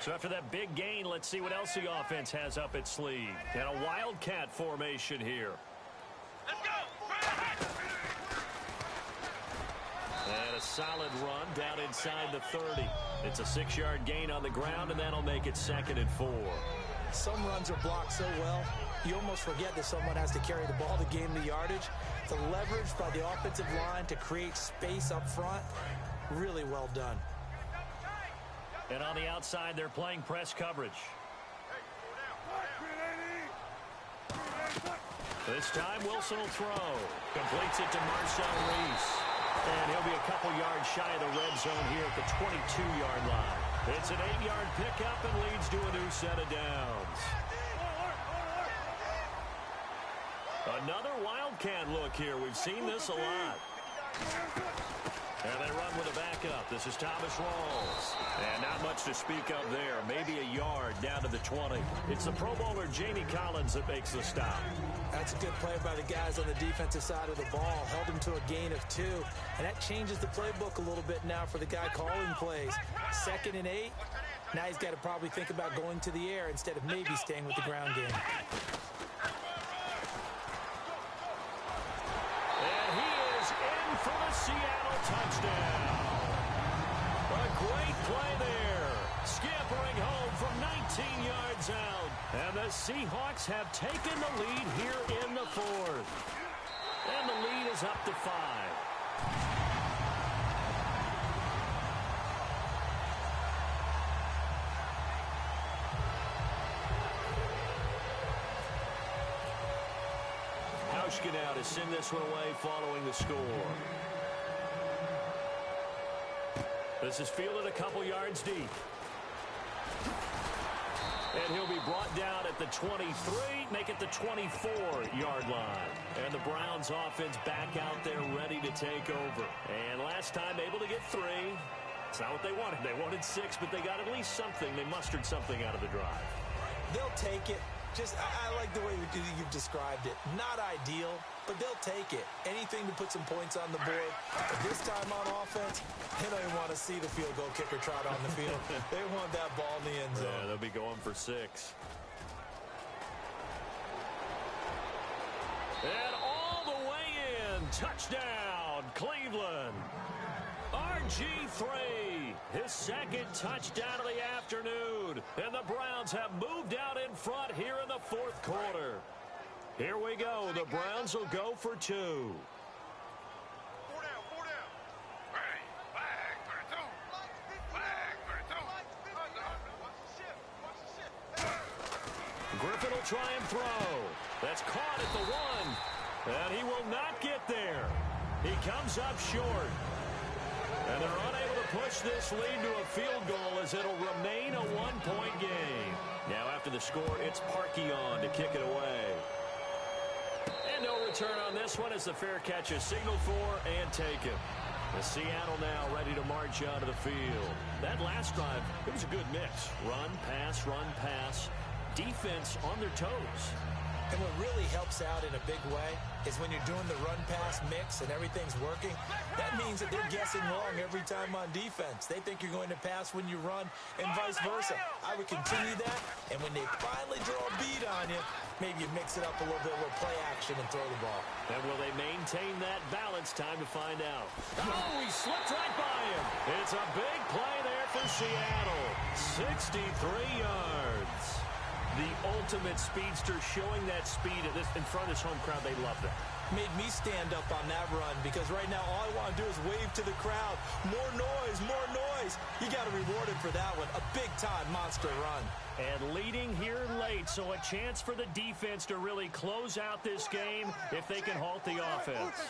So after that big gain, let's see what else the offense has up its sleeve. And a wildcat formation here. Let's go! And a solid run down inside the 30. It's a 6-yard gain on the ground, and that'll make it 2nd and 4. Some runs are blocked so well, you almost forget that someone has to carry the ball to gain the yardage. The leverage by the offensive line to create space up front, really well done. And on the outside, they're playing press coverage. This time, Wilson will throw. Completes it to Marcel Reese. And he'll be a couple yards shy of the red zone here at the 22-yard line. It's an 8-yard pickup and leads to a new set of downs. Another wildcat look here. We've seen this a lot. And they run with a backup. This is Thomas Rawls. And not much to speak of there. Maybe a yard down to the 20. It's the Pro Bowler Jamie Collins that makes the stop. That's a good play by the guys on the defensive side of the ball. Held him to a gain of 2. And that changes the playbook a little bit now for the guy calling plays. 2nd and 8. Now he's got to probably think about going to the air instead of maybe staying with the ground game. For the Seattle touchdown. A great play there. Scampering home from 19 yards out. And the Seahawks have taken the lead here in the 4th. And the lead is up to 5. Hauschka now to send this one away following the score. This is fielded a couple yards deep. And he'll be brought down at the 23, make it the 24-yard line. And the Browns offense back out there ready to take over. And last time able to get 3. It's not what they wanted. They wanted 6, but they got at least something. They mustered something out of the drive. They'll take it. I like the way you've described it. Not ideal, but they'll take it. Anything to put some points on the board. But this time on offense, they don't even want to see the field goal kicker trot on the field. They want that ball in the end zone. Yeah, they'll be going for 6. And all the way in. Touchdown, Cleveland. RG3, his 2nd touchdown of the afternoon. And the Browns have moved out in front here in the 4th quarter. Here we go. The Browns will go for 2. 4 down, 4 down. Ready, flag, 32. Flag, 32. Griffin will try and throw. That's caught at the 1. And he will not get there. He comes up short. And they're unable to push this lead to a field goal as it'll remain a 1-point game. Now after the score, it's Parkey on to kick it away. And no return on this one as the fair catch is signaled for and taken. The Seattle now ready to march out of the field. That last drive, it was a good mix. Run, pass, defense on their toes. And what really helps out in a big way is when you're doing the run-pass mix and everything's working, that means that they're guessing wrong every time on defense. They think you're going to pass when you run and vice versa. I would continue that, and when they finally draw a beat on you, maybe you mix it up a little bit with play action and throw the ball. And will they maintain that balance? Time to find out. Oh, he slipped right by him. It's a big play there for Seattle. 63 yards. The ultimate speedster showing that speed in front of this home crowd. They love that. Made me stand up on that run because right now all I want to do is wave to the crowd. More noise, more noise. You got to reward it for that one. A big-time monster run. And leading here late, so a chance for the defense to really close out this game if they can halt the offense.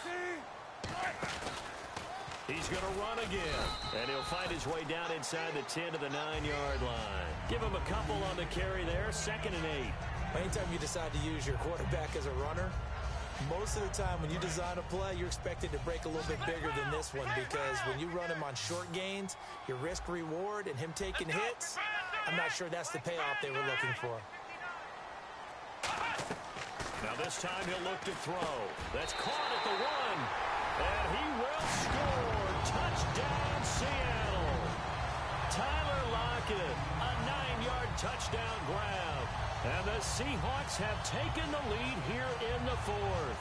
He's going to run again, and he'll find his way down inside the 10 to the 9-yard line. Give him a couple on the carry there, 2nd and 8. Anytime you decide to use your quarterback as a runner, most of the time when you design a play, you're expected to break a little bit bigger than this one because when you run him on short gains, your risk-reward and him taking hits, I'm not sure that's the payoff they were looking for. Now this time he'll look to throw. That's caught at the 1. And he will score. Touchdown, Seattle. Tyler Lockett, a 9-yard touchdown grab. And the Seahawks have taken the lead here in the fourth.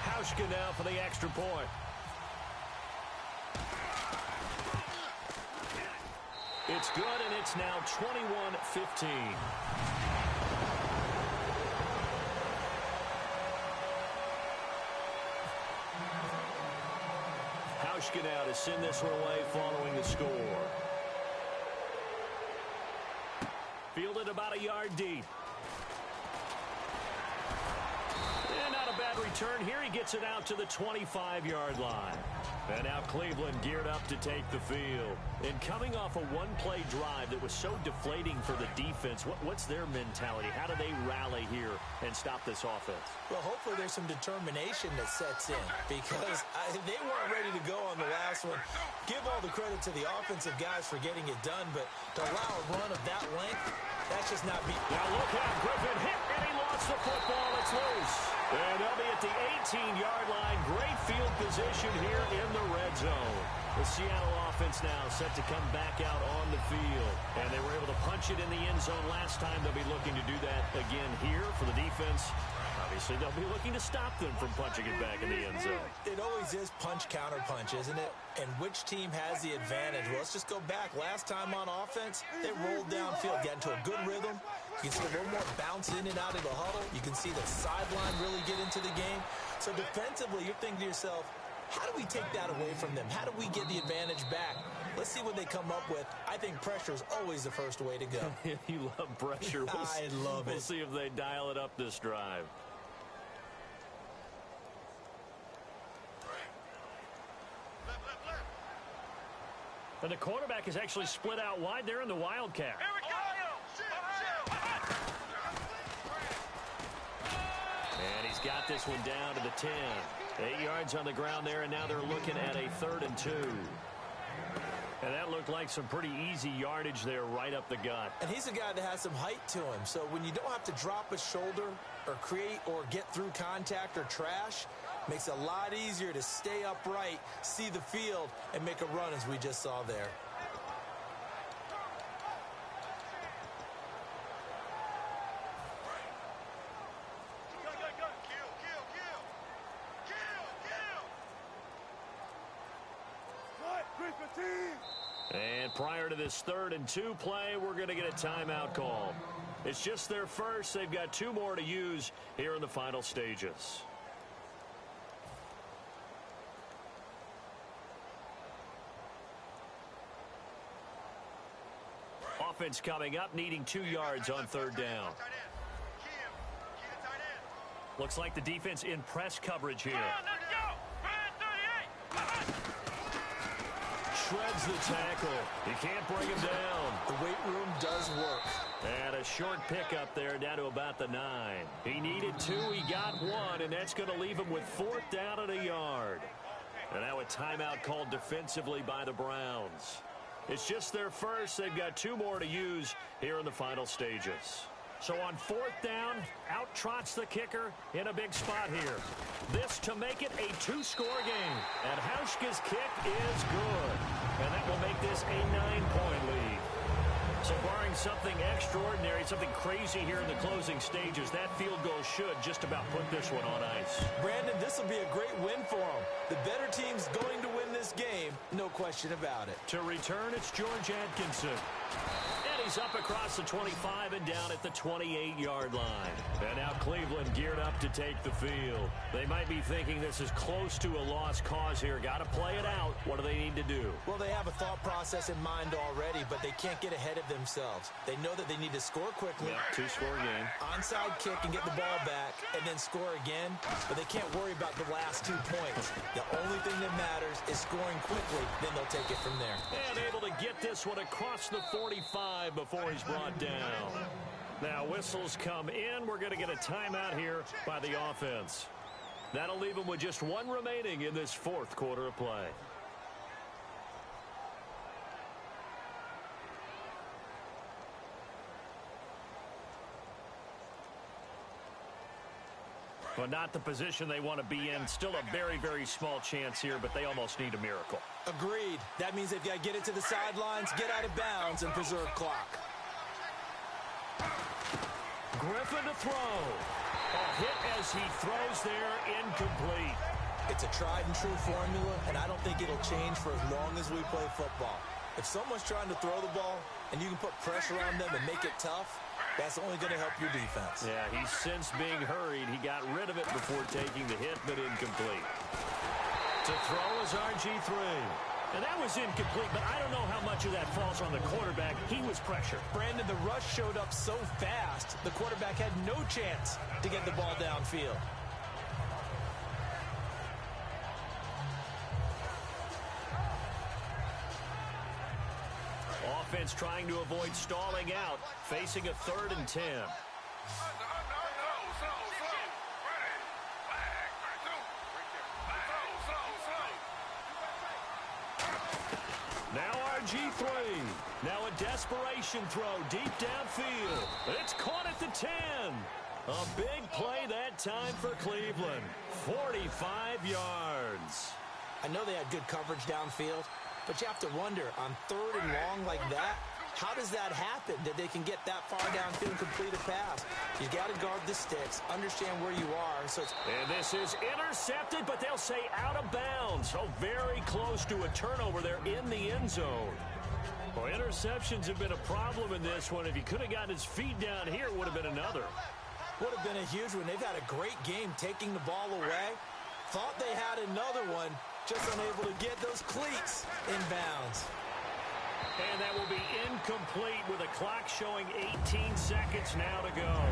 Hauschka now for the extra point. It's good, and it's now 21-15. Hauschka now to send this one away following the score. Fielded about a yard deep. And not a bad return here. He gets it out to the 25-yard line. And now Cleveland geared up to take the field. And coming off a one-play drive that was so deflating for the defense, what's their mentality? How do they rally here and stop this offense? Well, hopefully there's some determination that sets in because they weren't ready to go on the last one. Give all the credit to the offensive guys for getting it done, but to allow a run of that length, that's just not being... Now look out, Griffin hit, and he lost the football. It's loose. And they'll be at the 18-yard line. Great field position here in the red zone. The Seattle offense now set to come back out on the field. And they were able to punch it in the end zone last time. They'll be looking to do that again here for the defense. Obviously, they'll be looking to stop them from punching it back in the end zone. It always is punch-counter-punch, isn't it? And which team has the advantage? Well, let's just go back. Last time on offense, they rolled downfield, got into a good rhythm. You can see a little more bounce in and out of the huddle. You can see the sideline really get into the game. So defensively, you're thinking to yourself, how do we take that away from them? How do we get the advantage back? Let's see what they come up with. I think pressure is always the first way to go. You love pressure. I love it. We'll see if they dial it up this drive. And the quarterback is actually split out wide there in the Wildcat. Here we go. And he's got this one down to the 10. 8 yards on the ground there, and now they're looking at a 3rd and 2. And that looked like some pretty easy yardage there right up the gut. And he's a guy that has some height to him. So when you don't have to drop a shoulder or create or get through contact or trash, makes it a lot easier to stay upright, see the field, and make a run as we just saw there. And prior to this 3rd and 2 play, we're going to get a timeout call. It's just their first. They've got 2 more to use here in the final stages. Offense coming up, needing 2 yards on 3rd down. Looks like the defense in press coverage here. Shreds the tackle. He can't bring him down. The weight room does work. And a short pickup there down to about the 9. He needed 2. He got 1, and that's going to leave him with 4th down at a yard. And now a timeout called defensively by the Browns. It's just their first. They've got 2 more to use here in the final stages. So on 4th down, out trots the kicker in a big spot here. This to make it a 2-score game. And Hauschka's kick is good. And that will make this a 9-point lead. So barring something extraordinary, something crazy here in the closing stages, that field goal should just about put this one on ice. Brandon, this will be a great win for them. The better team's going to win this game, no question about it. To return, it's George Atkinson. And he's up across the 25 and down at the 28-yard line. And now Cleveland geared up to take the field. They might be thinking this is close to a lost cause here. Got to play it out. What do they need to do? Well, they have a thought process in mind already, but they can't get ahead of themselves. They know that they need to score quickly. Yep, 2-score game. Onside kick and get the ball back, and then score again. But they can't worry about the last 2 points. The only thing that matters is scoring quickly. Then they'll take it from there. And able to get this one across the 45 before he's brought down. Now whistles come in. We're going to get a timeout here by the offense. That'll leave them with just 1 remaining in this 4th quarter of play. Well, not the position they want to be in. Still a very, very small chance here, but they almost need a miracle. Agreed. That means they've got to get it to the sidelines, get out of bounds, and preserve clock. Griffin to throw. A hit as he throws there, incomplete. It's a tried-and-true formula, and I don't think it'll change for as long as we play football. If someone's trying to throw the ball and you can put pressure on them and make it tough, that's only going to help your defense. Yeah, he's since being hurried. He got rid of it before taking the hit, but incomplete. To throw is RG3. And that was incomplete, but I don't know how much of that falls on the quarterback. He was pressured. Brandon, the rush showed up so fast, the quarterback had no chance to get the ball downfield. Offense trying to avoid stalling out, facing a 3rd and 10. Now RG3. Now a desperation throw deep downfield. It's caught at the 10. A big play that time for Cleveland. 45 yards. I know they had good coverage downfield, but you have to wonder, on 3rd and long like that, how does that happen, that they can get that far downfield and complete a pass? You got to guard the sticks, understand where you are. And this is intercepted, but they'll say out of bounds. So very close to a turnover there in the end zone. Well, interceptions have been a problem in this one. If he could have gotten his feet down here, it would have been another. Would have been a huge one. They've had a great game taking the ball away. Thought they had another one, just unable to get those cleats in bounds. And that will be incomplete with a clock showing 18 seconds now to go.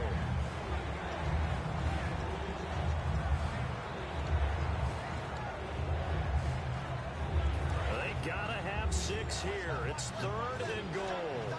They gotta have 6 here. It's 3rd and goal.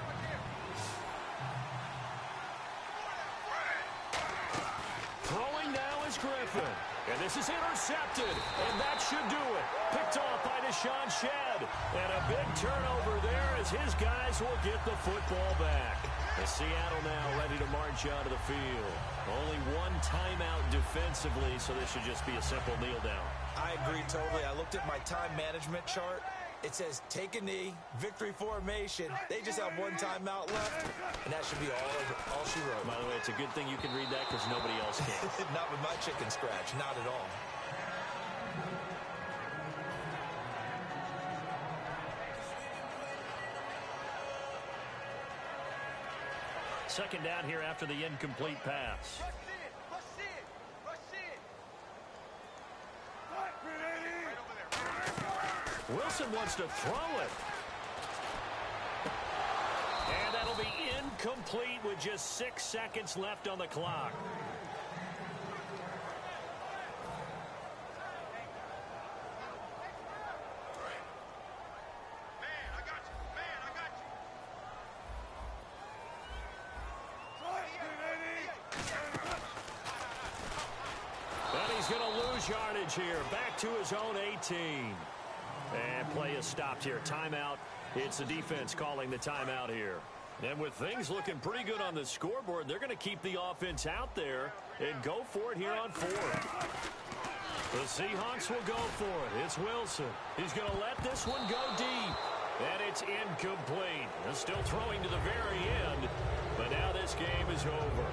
Throwing now is Griffin. And this is intercepted, and that should do it. Picked off by Deshaun Shedd. And a big turnover there as his guys will get the football back. And Seattle now ready to march out of the field. Only one timeout defensively, so this should just be a simple kneel down. I agree totally. I looked at my time management chart. It says take a knee, victory formation. They just have one timeout left, and that should be all she wrote. By the way, it's a good thing you can read that because nobody else can. Not with my chicken scratch, not at all. Second down here after the incomplete pass. Wilson wants to throw it. And that'll be incomplete with just 6 seconds left on the clock. And he's going to lose yardage here. Back to his own 18. And play is stopped here. Timeout. It's the defense calling the timeout here. And with things looking pretty good on the scoreboard, they're going to keep the offense out there and go for it here on 4th. The Seahawks will go for it. It's Wilson. He's going to let this one go deep. And it's incomplete. They're still throwing to the very end. But now this game is over.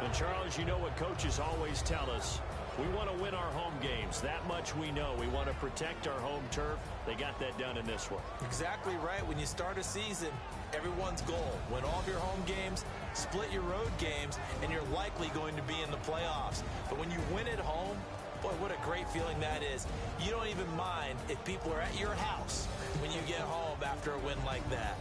And Charles, you know what coaches always tell us. We want to win our home games. That much we know. We want to protect our home turf. They got that done in this one. Exactly right. When you start a season, everyone's goal, win all of your home games, split your road games, and you're likely going to be in the playoffs. But when you win at home, boy, what a great feeling that is. You don't even mind if people are at your house when you get home after a win like that.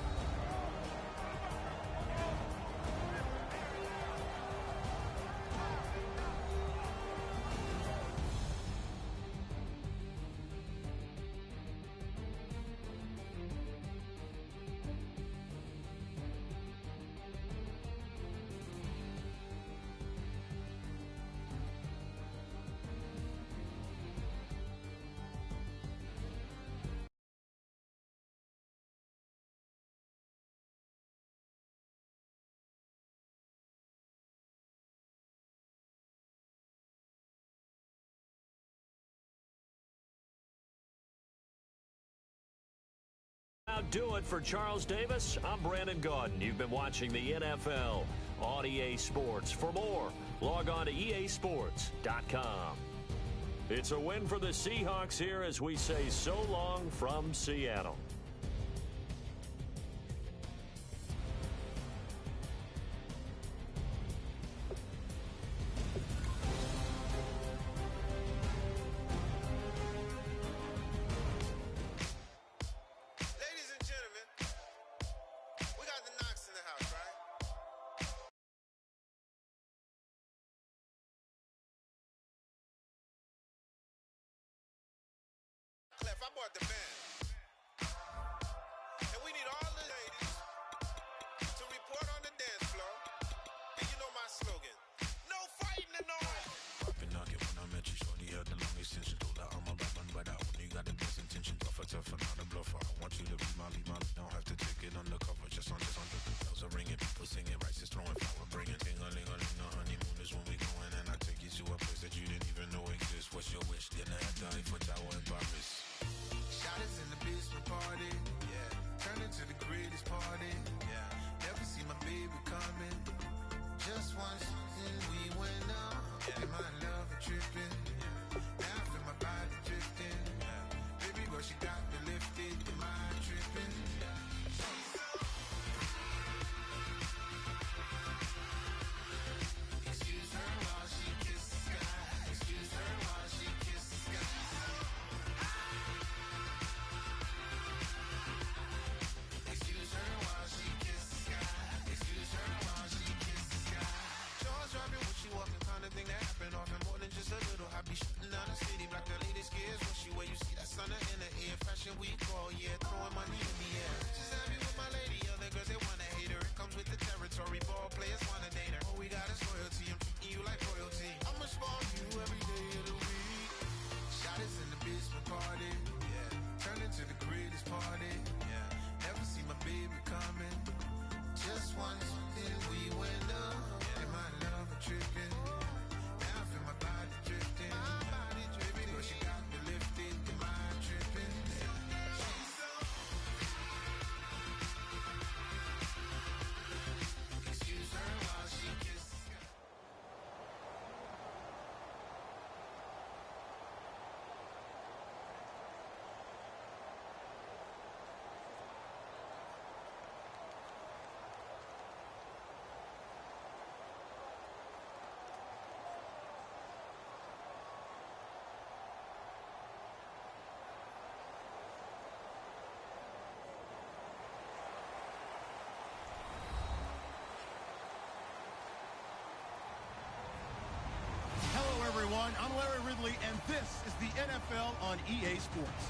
do it for Charles Davis. I'm Brandon Gaudin. You've been watching the NFL on EA Sports. For more, log on to easports.com. It's a win for the Seahawks here as we say so long from Seattle. I bought the band. And we need all the ladies to report on the dance floor. And you know my slogan. No fighting in no way. I've been knocking when I met you. Shorty had the long extension. Told her I'm a rapping, but I only got the best intention. Tougher, not a bluffer. I want you to be my lead. Don't have to take it undercover. Just on bells are ringing. People singing. Rice is throwing flower bringing. Ding-a-ling-a-ling. The honeymoon is when we going. And I take you to a place that you didn't even know exists. What's your wish? Dinner at the Eiffel Tower in Paris. Shot us in the basement party, yeah. Turn into the greatest party, yeah. Never see my baby coming. Just once, then we went up. Yeah. And my love a tripping, yeah. Now I feel my body drifting, yeah. Baby girl, she got me lifted, the mind tripping, yeah. Excuse her while she kisses the sky. Excuse her while she kisses the sky. Excuse her while she kisses the sky. Excuse her while she kisses the sky. Jaws dropping when she walking, kind of thing that happen often. More than just a little. I be shutting down the city, black the latest gears. When she wear, you see that sun in the air. Fashion week all year, throwing money in the air. Just happy with my lady, other girls they wanna hate her. It comes with the territory, ball players wanna date her. All we got is loyalty, I'm treating you like royalty. I'ma spoil you every day of the week. Shot us in the basement party, yeah. Turn into the greatest party, yeah. Never see my baby coming. Just once, then we went up. Yeah. And my love a tripping. Now I feel my body drifting. Baby girl, she got me lifted. The mind tripping. Excuse her while she kisses. Hello, everyone. I'm Larry Ridley, and this is the NFL on EA Sports.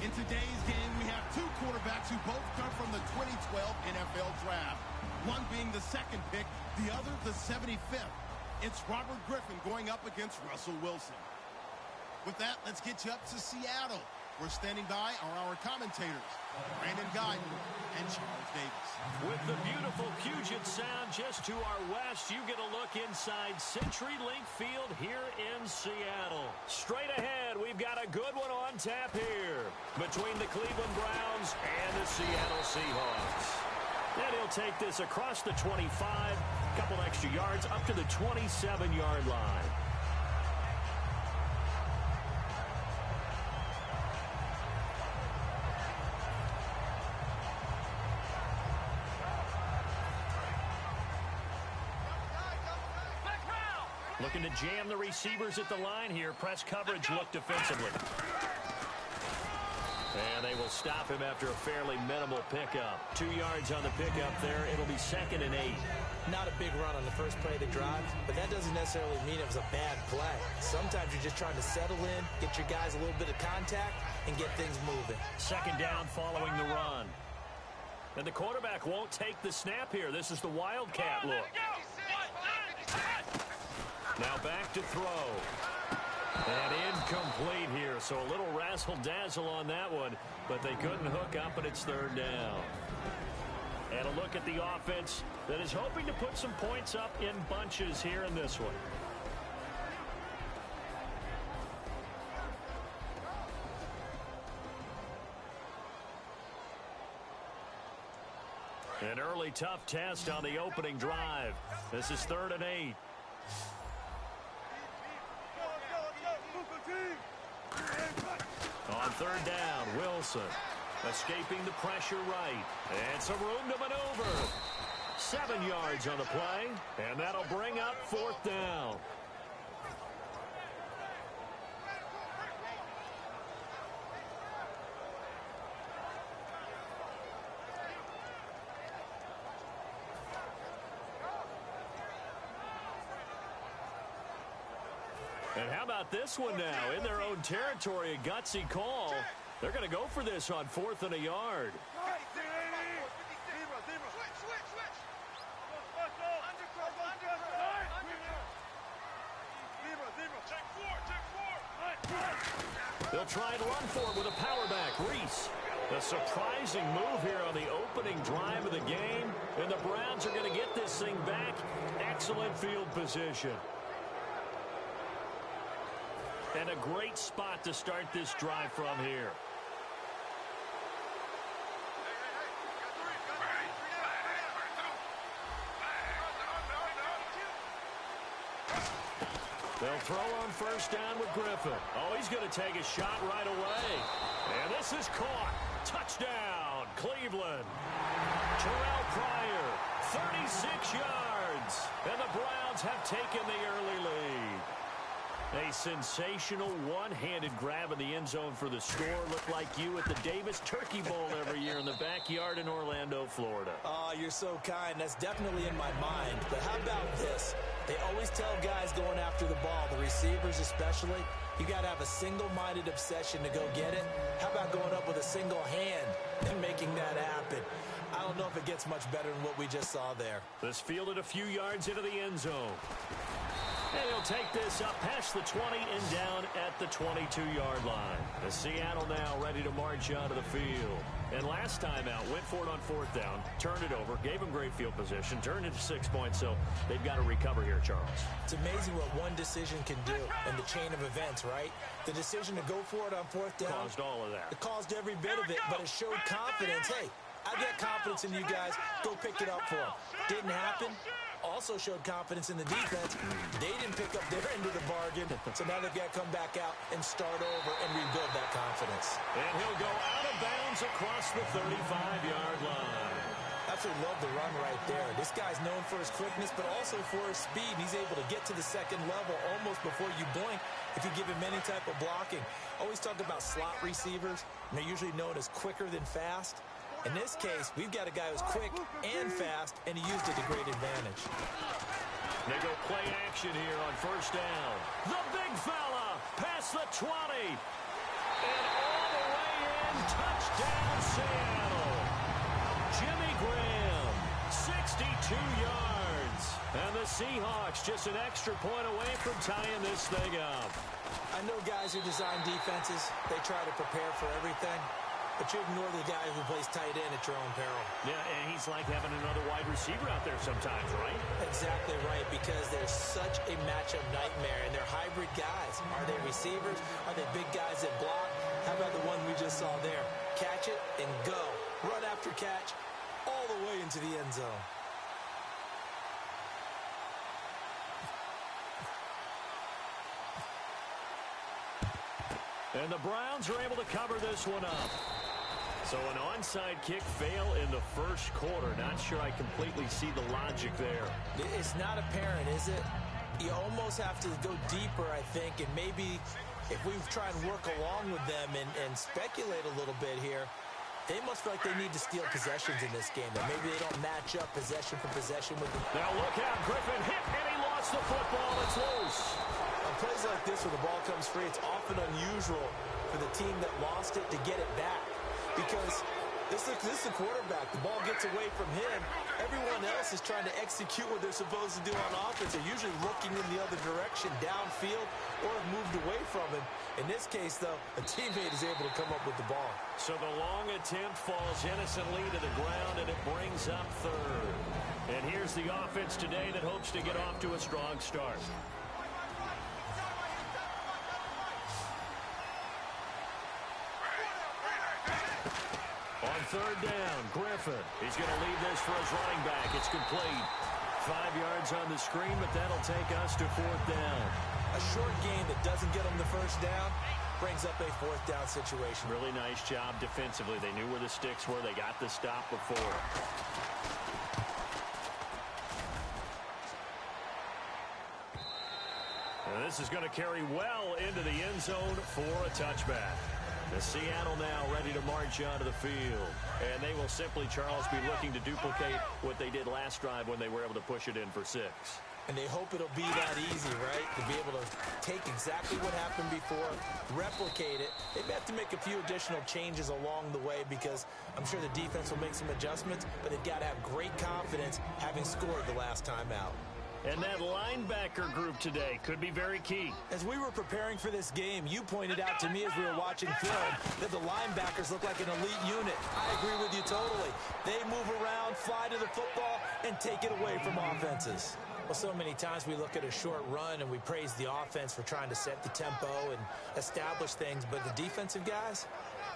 In today's game, we have two quarterbacks who both come from the 2012 NFL Draft. One being the second pick, the other the 75th. It's Robert Griffin going up against Russell Wilson. With that, let's get you up to Seattle. We're standing by are our commentators, Brandon Gaudin and Charles Davis. With the beautiful Puget Sound just to our west, you get a look inside CenturyLink Field here in Seattle. Straight ahead, we've got a good one on tap here between the Cleveland Browns and the Seattle Seahawks. And he'll take this across the 25, a couple extra yards up to the 27-yard line. Looking to jam the receivers at the line here. Press coverage look defensively. And they will stop him after a fairly minimal pickup. 2 yards on the pickup there. It'll be 2nd and 8. Not a big run on the first play of the drive, but that doesn't necessarily mean it was a bad play. Sometimes you're just trying to settle in, get your guys a little bit of contact, and get things moving. 2nd down following the run. And the quarterback won't take the snap here. This is the Wildcat look. Now back to throw. And incomplete here, so a little razzle-dazzle on that one, but they couldn't hook up, and it's 3rd down. And a look at the offense that is hoping to put some points up in bunches here in this one. An early tough test on the opening drive. This is 3rd and 8. On 3rd down, Wilson escaping the pressure right. And some room to maneuver. 7 yards on the play, and that'll bring up 4th down. And how about this one now? In their own territory, a gutsy call. They're going to go for this on 4th and a yard. They'll try and run for it with a power back. Reese. A surprising move here on the opening drive of the game. And the Browns are going to get this thing back. Excellent field position. And a great spot to start this drive from here. They'll throw on 1st down with Griffin. Oh, he's going to take a shot right away. And this is caught. Touchdown, Cleveland. Terrell Pryor, 36 yards. And the Browns have taken the early lead. A sensational one-handed grab in the end zone for the score. Looked like you at the Davis Turkey Bowl every year in the backyard in Orlando, Florida. Oh, you're so kind. That's definitely in my mind. But how about this? They always tell guys going after the ball, the receivers especially, you got to have a single-minded obsession to go get it. How about going up with a single hand and making that happen? I don't know if it gets much better than what we just saw there. This fielded a few yards into the end zone. And he'll take this up past the 20 and down at the 22-yard line. The Seattle now ready to march onto the field. And last time out, went for it on 4th down, turned it over, gave him great field position, turned it to 6 points, so they've got to recover here, Charles. It's amazing what one decision can do in the chain of events, right? The decision to go for it on 4th down. Caused all of that. It caused every bit of it, but it showed confidence. Hey, I got confidence in you guys. Go pick it up for them. Didn't happen. Also showed confidence in the defense. They didn't pick up their end of the bargain, so now they've got to come back out and start over and rebuild that confidence. And he'll go out of bounds across the 35-yard line. Absolutely love the run right there. This guy's known for his quickness, but also for his speed. He's able to get to the second level almost before you blink if you give him any type of blocking. Always talk about slot receivers, and they're usually known as quicker than fast. In this case, we've got a guy who's quick and fast, and he used it to great advantage. They go play action here on 1st down. The big fella past the 20. And all the way in, touchdown Seattle. Jimmy Graham, 62 yards. And the Seahawks just an extra point away from tying this thing up. I know guys who design defenses, they try to prepare for everything. But you ignore the guy who plays tight end at your own peril. Yeah, and he's like having another wide receiver out there sometimes, right? Exactly right, because they're such a matchup nightmare, and they're hybrid guys. Are they receivers? Are they big guys that block? How about the one we just saw there? Catch it and go. Run after catch all the way into the end zone. And the Browns are able to cover this one up. So an onside kick fail in the first quarter. Not sure I completely see the logic there. It's not apparent, is it? You almost have to go deeper, I think, and maybe if we try and work along with them and speculate a little bit here, they must feel like they need to steal possessions in this game. That maybe they don't match up possession for possession with them. Now look out, Griffin hit, and he lost the football. It's loose. On plays like this where the ball comes free, it's often unusual for the team that lost it to get it back. Because this is the quarterback. The ball gets away from him. Everyone else is trying to execute what they're supposed to do on offense. They're usually looking in the other direction, downfield, or have moved away from him. In this case, though, a teammate is able to come up with the ball. So the long attempt falls innocently to the ground, and it brings up 3rd. And here's the offense today that hopes to get off to a strong start. On third down, Griffin. He's going to leave this for his running back. It's complete. 5 yards on the screen, but that'll take us to fourth down. A short game that doesn't get them the first down brings up a fourth down situation. Really nice job defensively. They knew where the sticks were. They got the stop before. And this is going to carry well into the end zone for a touchback. The Seattle now ready to march onto the field. And they will simply, Charles, be looking to duplicate what they did last drive when they were able to push it in for 6. And they hope it'll be that easy, right? To be able to take exactly what happened before, replicate it. They may have to make a few additional changes along the way because I'm sure the defense will make some adjustments, but they've got to have great confidence having scored the last time out. And that linebacker group today could be very key. As we were preparing for this game, you pointed out to me as we were watching film that the linebackers look like an elite unit. I agree with you totally. They move around, fly to the football, and take it away from offenses. Well, so many times we look at a short run and we praise the offense for trying to set the tempo and establish things, but the defensive guys,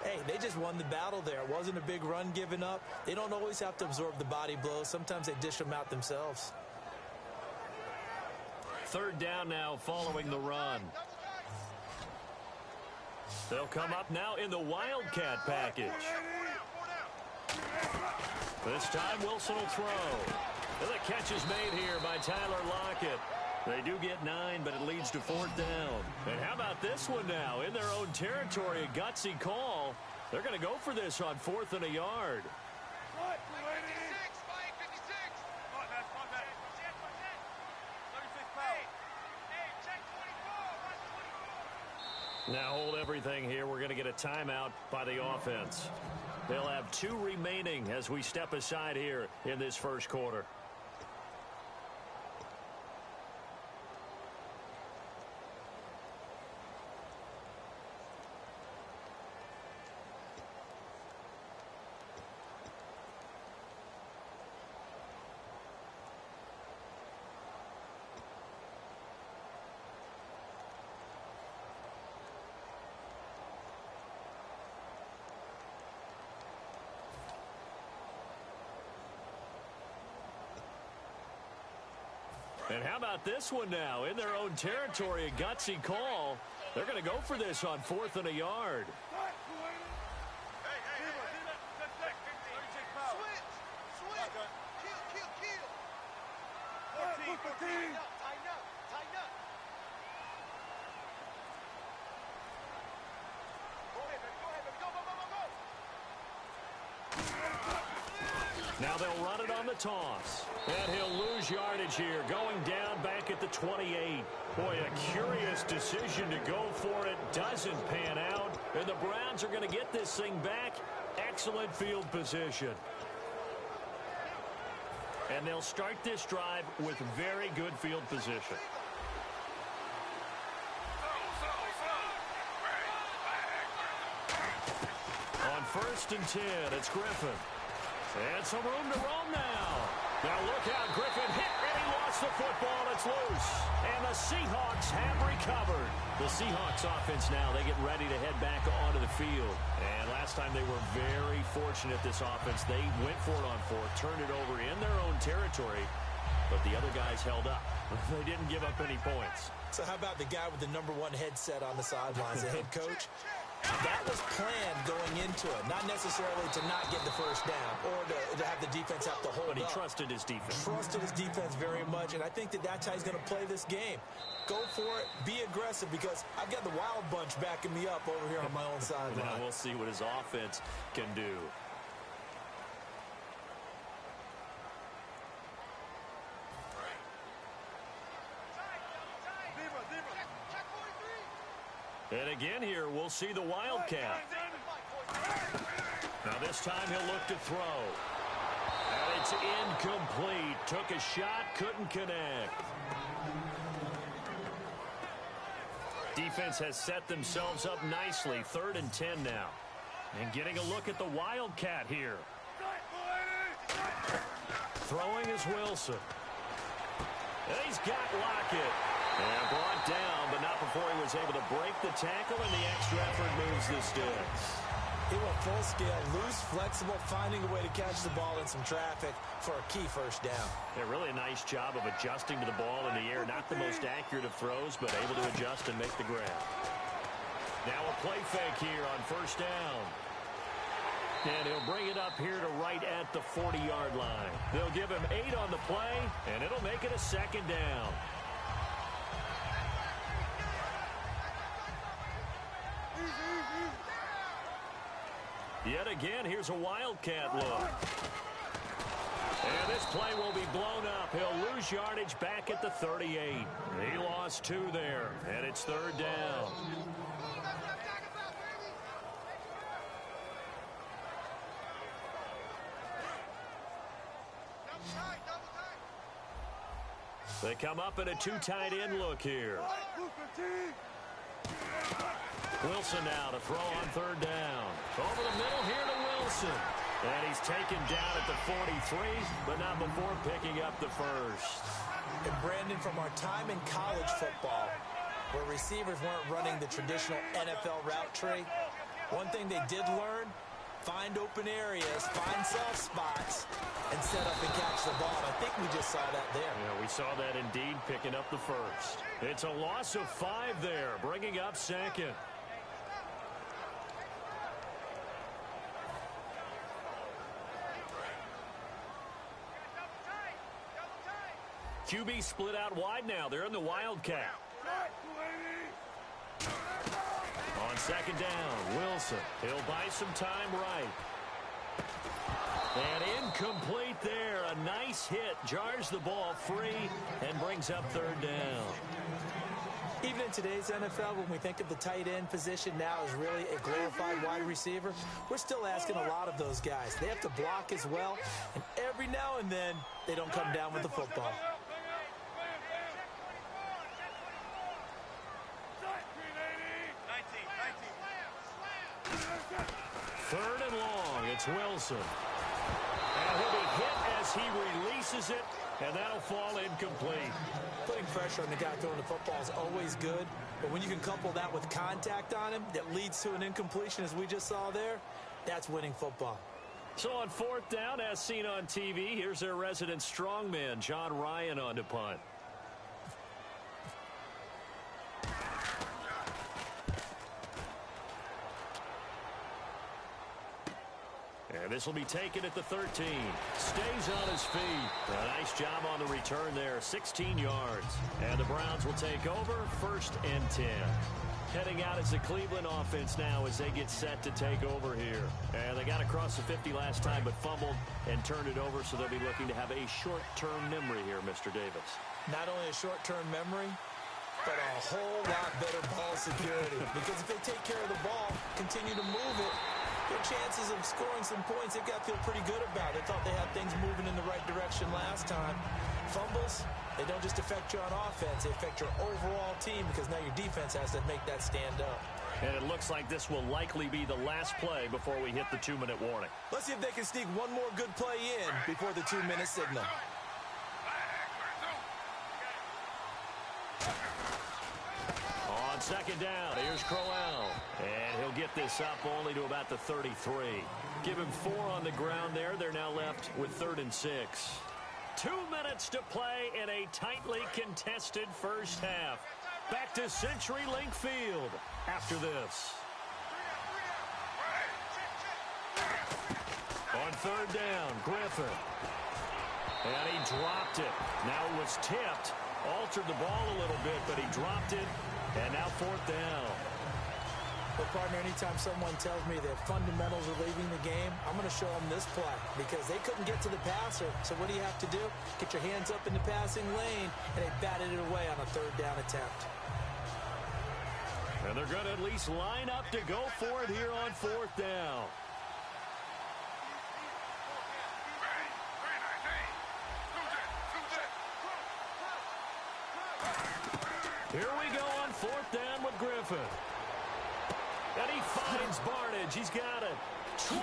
hey, they just won the battle there. It wasn't a big run given up. They don't always have to absorb the body blows. Sometimes they dish them out themselves. Third down now following the run. They'll come up now in the Wildcat package. This time Wilson will throw. And the catch is made here by Tyler Lockett. They do get 9, but it leads to fourth down. And how about this one now? In their own territory, a gutsy call. They're going to go for this on 4th and a yard. Now hold everything here. We're going to get a timeout by the offense. They'll have 2 remaining as we step aside here in this first quarter. And how about this one now? In their own territory, a gutsy call. They're going to go for this on 4th and a yard. Now they'll run it on the toss. And he'll lose yardage here, going down back at the 28. Boy, a curious decision to go for it. Doesn't pan out. And the Browns are going to get this thing back. Excellent field position. And they'll start this drive with very good field position. On 1st and 10, it's Griffin. And some room to roam now. Now look out, Griffin hit and he lost the football. It's loose. And the Seahawks have recovered. The Seahawks offense now, they get ready to head back onto the field. And last time they were very fortunate, this offense. They went for it on 4th, turned it over in their own territory. But the other guys held up. They didn't give up any points. So how about the guy with the #1 headset on the sidelines, the head coach? That was planned going into it, not necessarily to not get the first down or to have the defense have to hold up. But he trusted his defense. Trusted his defense very much, and I think that that's how he's going to play this game. Go for it, be aggressive, because I've got the Wild Bunch backing me up over here on my own sideline. Now we'll see what his offense can do. And again here, we'll see the Wildcat. Now this time he'll look to throw. And it's incomplete. Took a shot, couldn't connect. Defense has set themselves up nicely. 3rd and 10 now. And getting a look at the Wildcat here. Throwing is Wilson. And he's got Lockett. And brought down, but not before he was able to break the tackle, and the extra effort moves the sticks. He went full scale, loose, flexible, finding a way to catch the ball in some traffic for a key first down. Yeah, really a nice job of adjusting to the ball in the air. Not the most accurate of throws, but able to adjust and make the grab. Now a play fake here on first down. And he'll bring it up here to right at the 40-yard line. They'll give him 8 on the play, and it'll make it a second down. Yet again, here's a Wildcat look. And this play will be blown up. He'll lose yardage back at the 38. He lost 2 there, and it's third down. They come up in a 2 tight end look here. Wilson now to throw on third down. Over the middle here to Wilson. And he's taken down at the 43, but not before picking up the first. And Brandon, from our time in college football, where receivers weren't running the traditional NFL route tree, one thing they did learn, find open areas, find soft spots, and set up and catch the ball. I think we just saw that there. Yeah, we saw that indeed, picking up the first. It's a loss of 5 there, bringing up second. QB split out wide now. They're in the Wildcat. On second down, Wilson. He'll buy some time right. And incomplete there. A nice hit. Jars the ball free and brings up third down. Even in today's NFL, when we think of the tight end position now as really a glorified wide receiver, we're still asking a lot of those guys. They have to block as well, and every now and then they don't come down with the football. Third and long, it's Wilson. And he'll be hit as he releases it, and that'll fall incomplete. Putting pressure on the guy throwing the football is always good, but when you can couple that with contact on him that leads to an incompletion, as we just saw there, that's winning football. So on fourth down, as seen on TV, here's their resident strongman, John Ryan, on to punt. And this will be taken at the 13. Stays on his feet. A nice job on the return there. 16 yards. And the Browns will take over, 1st and 10. Heading out as the Cleveland offense now as they get set to take over here. And they got across the 50 last time but fumbled and turned it over, so they'll be looking to have a short-term memory here, Mr. Davis. Not only a short-term memory, but a whole lot better ball security. Because if they take care of the ball, continue to move it, their chances of scoring some points, they've got to feel pretty good about it. They thought they had things moving in the right direction last time. Fumbles, they don't just affect you on offense, they affect your overall team because now your defense has to make that stand up. And it looks like this will likely be the last play before we hit the 2-minute warning. Let's see if they can sneak one more good play in before the 2-minute signal. On second down, here's Crowell. And he'll get this up only to about the 33. Give him 4 on the ground there. They're now left with 3rd and 6. 2 minutes to play in a tightly contested first half. Back to CenturyLink Field after this. On third down, Griffin. And he dropped it. Now it was tipped. Altered the ball a little bit, but he dropped it. And now 4th down. But, partner, anytime someone tells me that fundamentals are leaving the game, I'm going to show them this play because they couldn't get to the passer. So what do you have to do? Get your hands up in the passing lane, and they batted it away on a 3rd down attempt. And they're going to at least line up to go for it here on 4th down. Here we go on 4th down with Griffin. And he finds Barnage. He's got it. 20.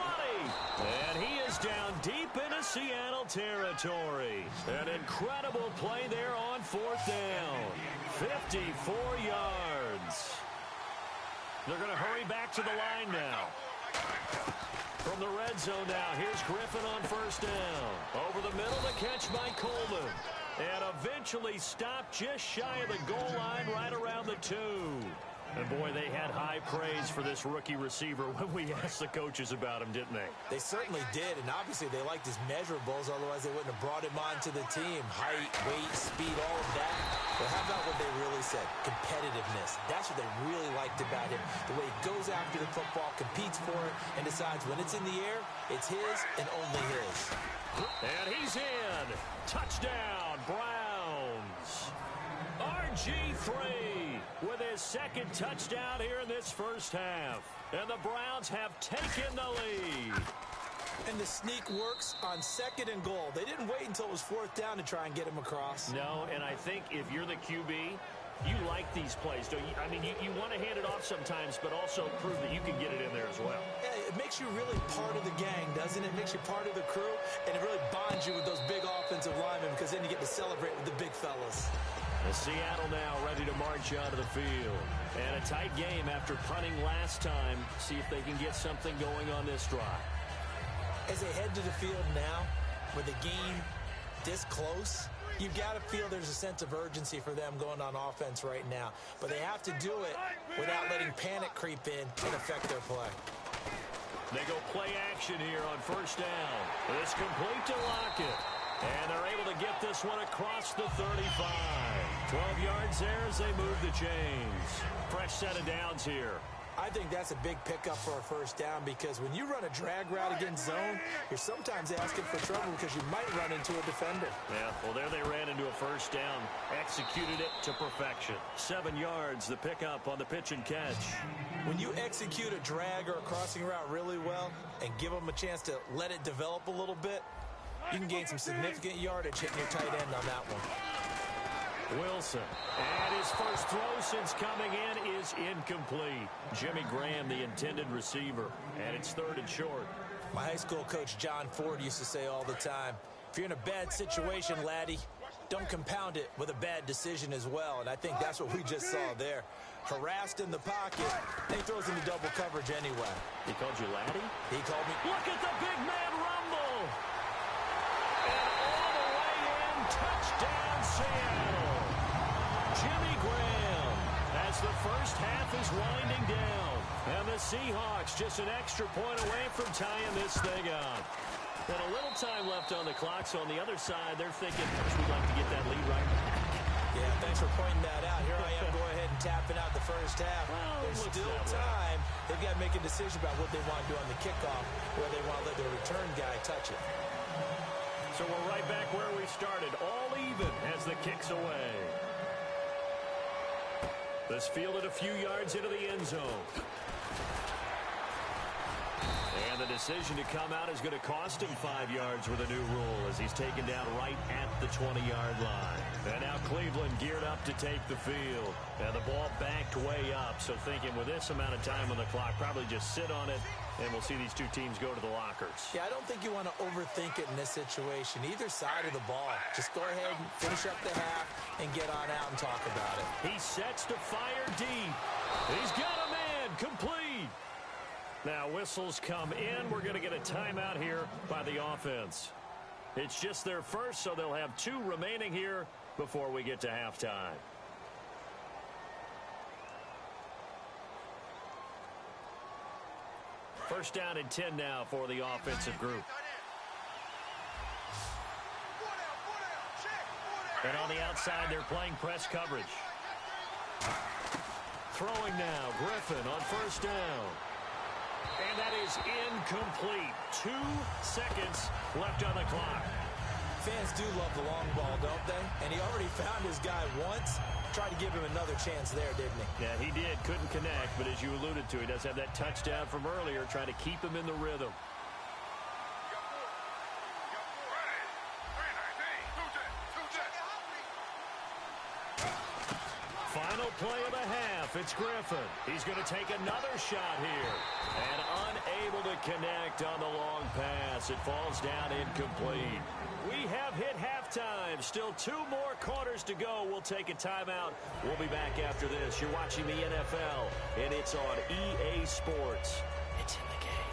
And he is down deep into Seattle territory. An incredible play there on 4th down. 54 yards. They're going to hurry back to the line now. From the red zone now, here's Griffin on first down. Over the middle, the catch by Coleman. And eventually stopped just shy of the goal line right around the 2. And, boy, they had high praise for this rookie receiver when we asked the coaches about him, didn't they? They certainly did, and obviously they liked his measurables. Otherwise, they wouldn't have brought him onto the team. Height, weight, speed, all of that. But how about what they really said? Competitiveness. That's what they really liked about him. The way he goes after the football, competes for it, and decides when it's in the air, it's his and only his. And he's in. Touchdown, Browns. RG3 with his second touchdown here in this first half. And the Browns have taken the lead. And the sneak works on 2nd and goal. They didn't wait until it was 4th down to try and get him across. No, and I think if you're the QB, you like these plays, don't you? I mean, you want to hand it off sometimes, but also prove that you can get it in there as well. Yeah, it makes you really part of the gang, doesn't it? It makes you part of the crew, and it really bonds you with those big offensive linemen because then you get to celebrate with the big fellas. The Seattle now ready to march onto the field. And a tight game after punting last time. See if they can get something going on this drive. As they head to the field now, with the game this close, you've got to feel there's a sense of urgency for them going on offense right now. But they have to do it without letting panic creep in and affect their play. They go play action here on first down. It's complete to Lockett. And they're able to get this one across the 35. 12 yards there as they move the chains. Fresh set of downs here. I think that's a big pickup for a first down because when you run a drag route against zone, you're sometimes asking for trouble because you might run into a defender. Yeah, well, there they ran into a first down. Executed it to perfection. 7 yards, the pickup on the pitch and catch. When you execute a drag or a crossing route really well and give them a chance to let it develop a little bit, you can gain some significant yardage hitting your tight end on that one. Wilson. And his first throw since coming in is incomplete. Jimmy Graham, the intended receiver. And it's 3rd and short. My high school coach, John Ford, used to say all the time, if you're in a bad situation, laddie, don't compound it with a bad decision as well. And I think that's what we just saw there. Harassed in the pocket, and he throws into double coverage anyway. He called you laddie? He called me. Look at the big man rumble. And all the way in, touchdown Seattle. Jimmy Graham as the first half is winding down. And the Seahawks just an extra point away from tying this thing up. And a little time left on the clock, so on the other side, they're thinking, we'd like to get that lead right back. Yeah, thanks for pointing that out. Here I am going ahead and tapping out the first half. Well, there's still time. They've got to make a decision about what they want to do on the kickoff, where they want to let their return guy touch it. So we're right back where we started, all even as the kick's away. This fielded a few yards into the end zone. And the decision to come out is going to cost him 5 yards with a new rule as he's taken down right at the 20-yard line. And now Cleveland geared up to take the field. And the ball backed way up, so thinking with this amount of time on the clock, probably just sit on it, and we'll see these two teams go to the lockers. Yeah, I don't think you want to overthink it in this situation. Either side of the ball. Just go ahead and finish up the half and get on out and talk about it. He sets to fire deep. He's got a man complete. Now whistles come in. We're going to get a timeout here by the offense. It's just their first, so they'll have 2 remaining here before we get to halftime. First down and 10 now for the offensive group. And on the outside, they're playing press coverage. Throwing now, Griffin on first down. And that is incomplete. 2 seconds left on the clock. Fans do love the long ball, don't they? And he already found his guy once. Tried to give him another chance there, didn't he? Yeah, he did. Couldn't connect, but as you alluded to, he does have that touchdown from earlier, trying to keep him in the rhythm. Final play of the half. It's Griffin. He's going to take another shot here. And unable to connect on the long pass. It falls down incomplete. We have hit halftime. Still 2 more quarters to go. We'll take a timeout. We'll be back after this. You're watching the NFL, and it's on EA Sports. It's in the game.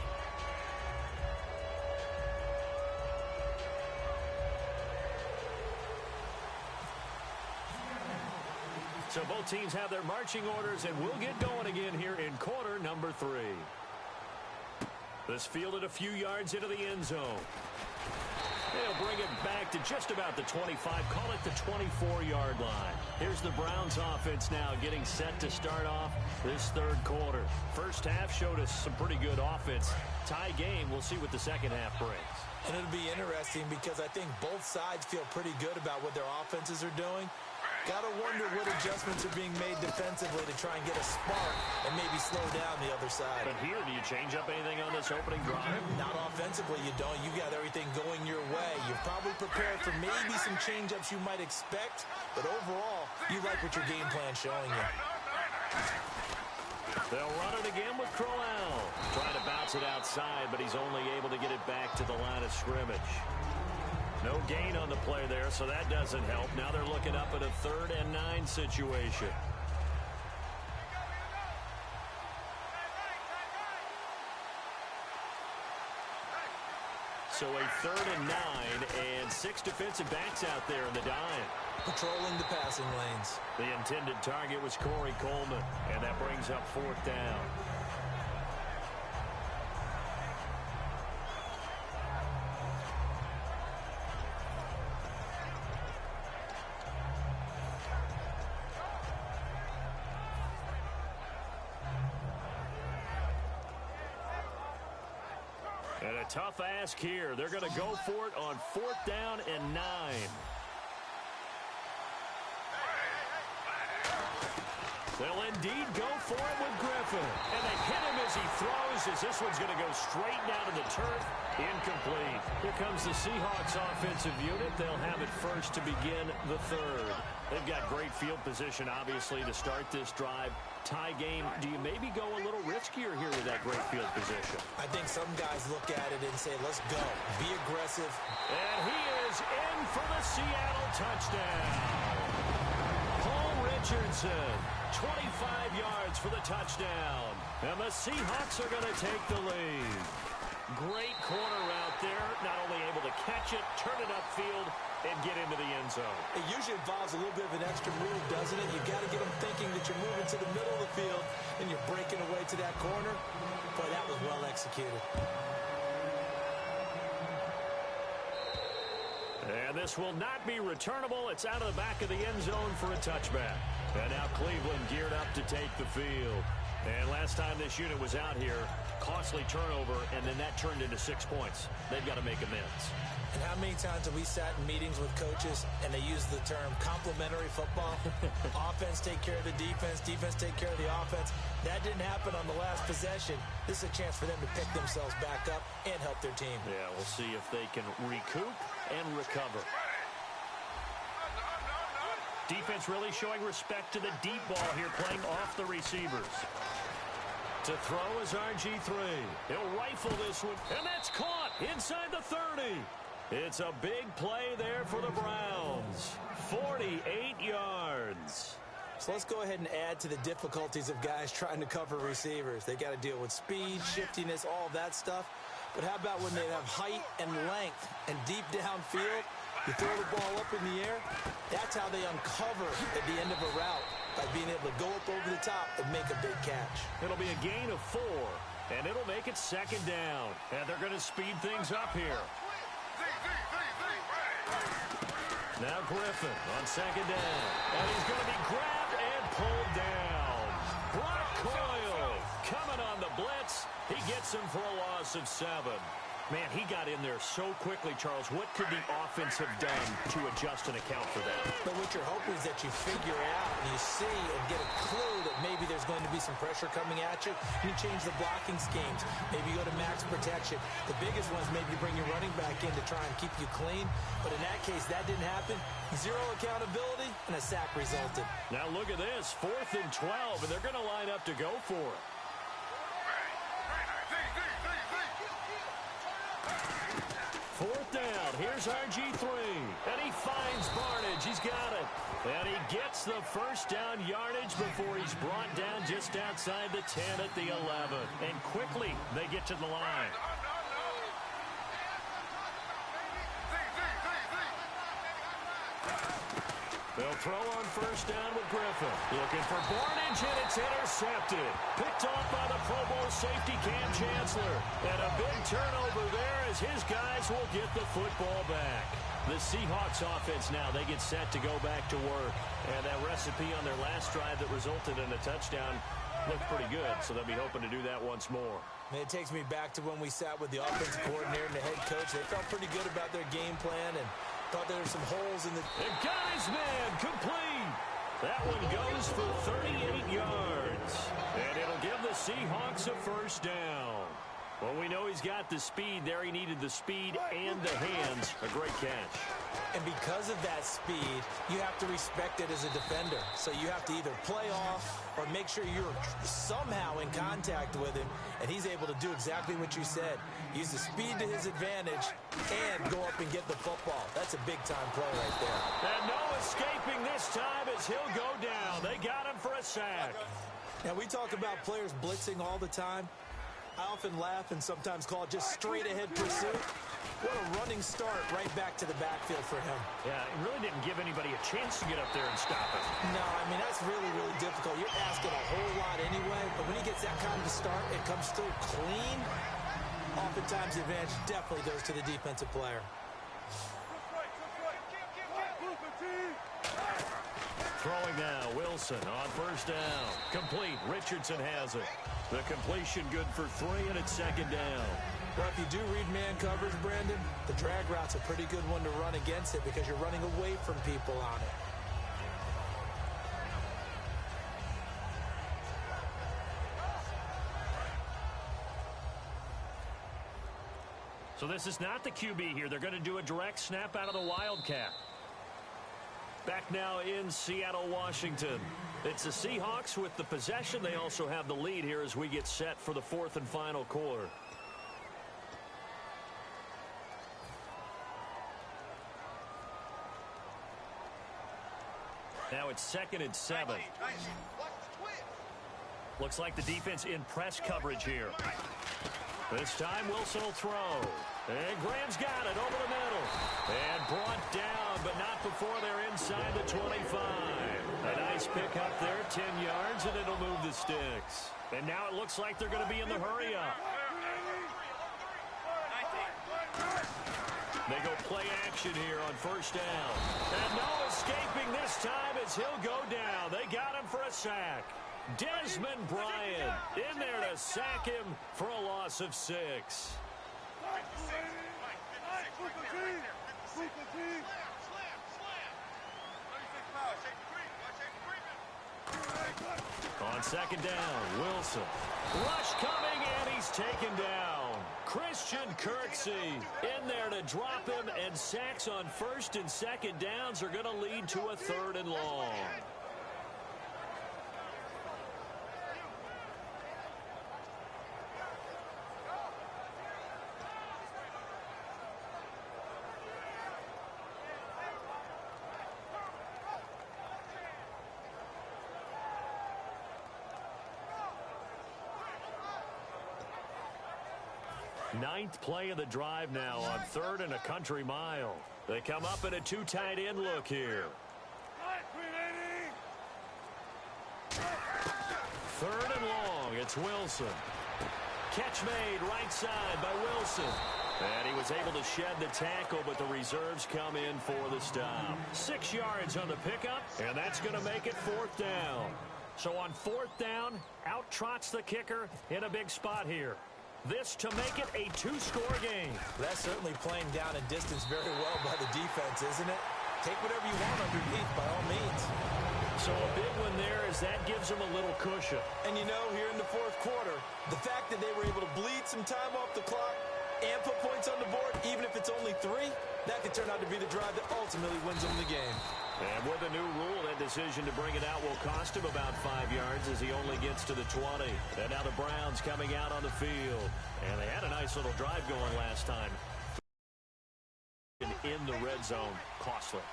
So both teams have their marching orders, and we'll get going again here in quarter number 3. This fielded a few yards into the end zone. They'll bring it back to just about the 25, call it the 24-yard line. Here's the Browns offense now getting set to start off this third quarter. First half showed us some pretty good offense. Tie game, we'll see what the second half brings. And it'll be interesting because I think both sides feel pretty good about what their offenses are doing. Got to wonder what adjustments are being made defensively to try and get a spark and maybe slow down the other side. But here, do you change up anything on this opening drive? Not offensively, you don't. You got everything going your way. You're probably prepared for maybe some change-ups you might expect, but overall, you like what your game plan's showing you. They'll run it again with Crowell. Trying to bounce it outside, but he's only able to get it back to the line of scrimmage. No gain on the play there, so that doesn't help. Now they're looking up at a 3rd and 9 situation. So a 3rd and 9, and 6 defensive backs out there in the dime. Patrolling the passing lanes. The intended target was Corey Coleman, and that brings up 4th down. And a tough ask here. They're going to go for it on 4th down and 9. They'll indeed go for it with Griffin. And they hit him as he throws, as this one's going to go straight down to the turf. Incomplete. Here comes the Seahawks offensive unit. They'll have it first to begin the 3rd. They've got great field position, obviously, to start this drive. Tie game, do you maybe go a little riskier here with that great field position? I think some guys look at it and say, let's go. Be aggressive. And he is in for the Seattle touchdown. Paul Richardson, 25 yards for the touchdown. And the Seahawks are going to take the lead. Great corner out there. Not only able to catch it, turn it upfield, and get into the end zone. It usually involves a little bit of an extra move, doesn't it? You got to get them thinking that you're moving to the middle of the field and you're breaking away to that corner. Boy, that was well executed. And this will not be returnable. It's out of the back of the end zone for a touchback. And now Cleveland geared up to take the field. And last time this unit was out here, costly turnover, and then that turned into 6 points. They've got to make amends. And how many times have we sat in meetings with coaches and they use the term complementary football? Offense take care of the defense, defense take care of the offense. That didn't happen on the last possession. This is a chance for them to pick themselves back up and help their team. Yeah, we'll see if they can recoup and recover. Defense really showing respect to the deep ball here, playing off the receivers. To throw is RG3. He'll rifle this one, and that's caught inside the 30. It's a big play there for the Browns. 48 yards. So let's go ahead and add to the difficulties of guys trying to cover receivers. They got to deal with speed, shiftiness, all of that stuff. But how about when they have height and length and deep downfield? You throw the ball up in the air, that's how they uncover at the end of a route, by being able to go up over the top and make a big catch. It'll be a gain of 4, and it'll make it 2nd down. And they're going to speed things up here. Now Griffin on 2nd down. And he's going to be grabbed and pulled down. Brock Coyle coming on the blitz. He gets him for a loss of 7. Man, he got in there so quickly, Charles. What could the offense have done to adjust and account for that? But what you're hoping is that you figure out and you see and get a clue that maybe there's going to be some pressure coming at you. You change the blocking schemes. Maybe you go to max protection. The biggest one is maybe you bring your running back in to try and keep you clean. But in that case, that didn't happen. 0 accountability, and a sack resulted. Now look at this. 4th and 12, and they're going to line up to go for it. Fourth down, here's RG3, and he finds Barnage, he's got it. And he gets the first down yardage before he's brought down just outside the 10 at the 11. And quickly, they get to the line. They'll throw on first down with Griffin. Looking for Barnage, and it's intercepted. Picked off by the Pro Bowl safety Cam Chancellor. And a big turnover there as his guys will get the football back. The Seahawks offense now, they get set to go back to work. And that recipe on their last drive that resulted in a touchdown looked pretty good, so they'll be hoping to do that once more. It takes me back to when we sat with the offensive coordinator and the head coach. They felt pretty good about their game plan and thought there were some holes in the... And guys, man, complete. That one goes for 38 yards. And it'll give the Seahawks a first down. Well, we know he's got the speed there. He needed the speed and the hands. A great catch. And because of that speed, you have to respect it as a defender. So you have to either play off or make sure you're somehow in contact with him, and he's able to do exactly what you said. Use the speed to his advantage and go up and get the football. That's a big-time play right there. And no escaping this time as he'll go down. They got him for a sack. Now, we talk about players blitzing all the time. I often laugh and sometimes call it just straight-ahead pursuit. What a running start right back to the backfield for him. Yeah, it really didn't give anybody a chance to get up there and stop him. No, I mean, that's really, really difficult. You're asking a whole lot anyway, but when he gets that kind of a start, it comes through clean. Oftentimes, the advantage definitely goes to the defensive player. Throwing now, Wilson on first down. Complete. Richardson has it. The completion good for 3, and it's second down. Well, if you do read man coverage, Brandon, the drag route's a pretty good one to run against it because you're running away from people on it. So this is not the QB here. They're going to do a direct snap out of the Wildcat. Back now in Seattle, Washington. It's the Seahawks with the possession. They also have the lead here as we get set for the 4th and final quarter. Now it's 2nd and 7. Looks like the defense in press coverage here. This time Wilson will throw. And Graham's got it over the middle. And brought down, but not before they're inside the 25. A nice pick up there, 10 yards, and it'll move the sticks. And now it looks like they're going to be in the hurry-up. They go play action here on first down. And no escaping this time as he'll go down. They got him for a sack. Desmond Bryant in there to sack him for a loss of 6. On second down, Wilson. Rush coming, and he's taken down. Christian Kirksey in there to drop him, and sacks on first and second downs are going to lead to a 3rd and long. Ninth play of the drive now on 3rd and a country mile. They come up in a 2 tight end look here. 3rd and long. It's Wilson. Catch made right side by Wilson. And he was able to shed the tackle, but the reserves come in for the stop. 6 yards on the pickup, and that's going to make it 4th down. So on 4th down, out trots the kicker in a big spot here. This to make it a 2-score game. That's certainly playing down and distance very well by the defense, isn't it? Take whatever you want underneath by all means. So a big one there as that gives them a little cushion. And you know, here in the 4th quarter, the fact that they were able to bleed some time off the clock and put points on the board, even if it's only 3, that could turn out to be the drive that ultimately wins them the game. And with a new rule, that decision to bring it out will cost him about 5 yards as he only gets to the 20. And now the Browns coming out on the field. And they had a nice little drive going last time. In the red zone, costly.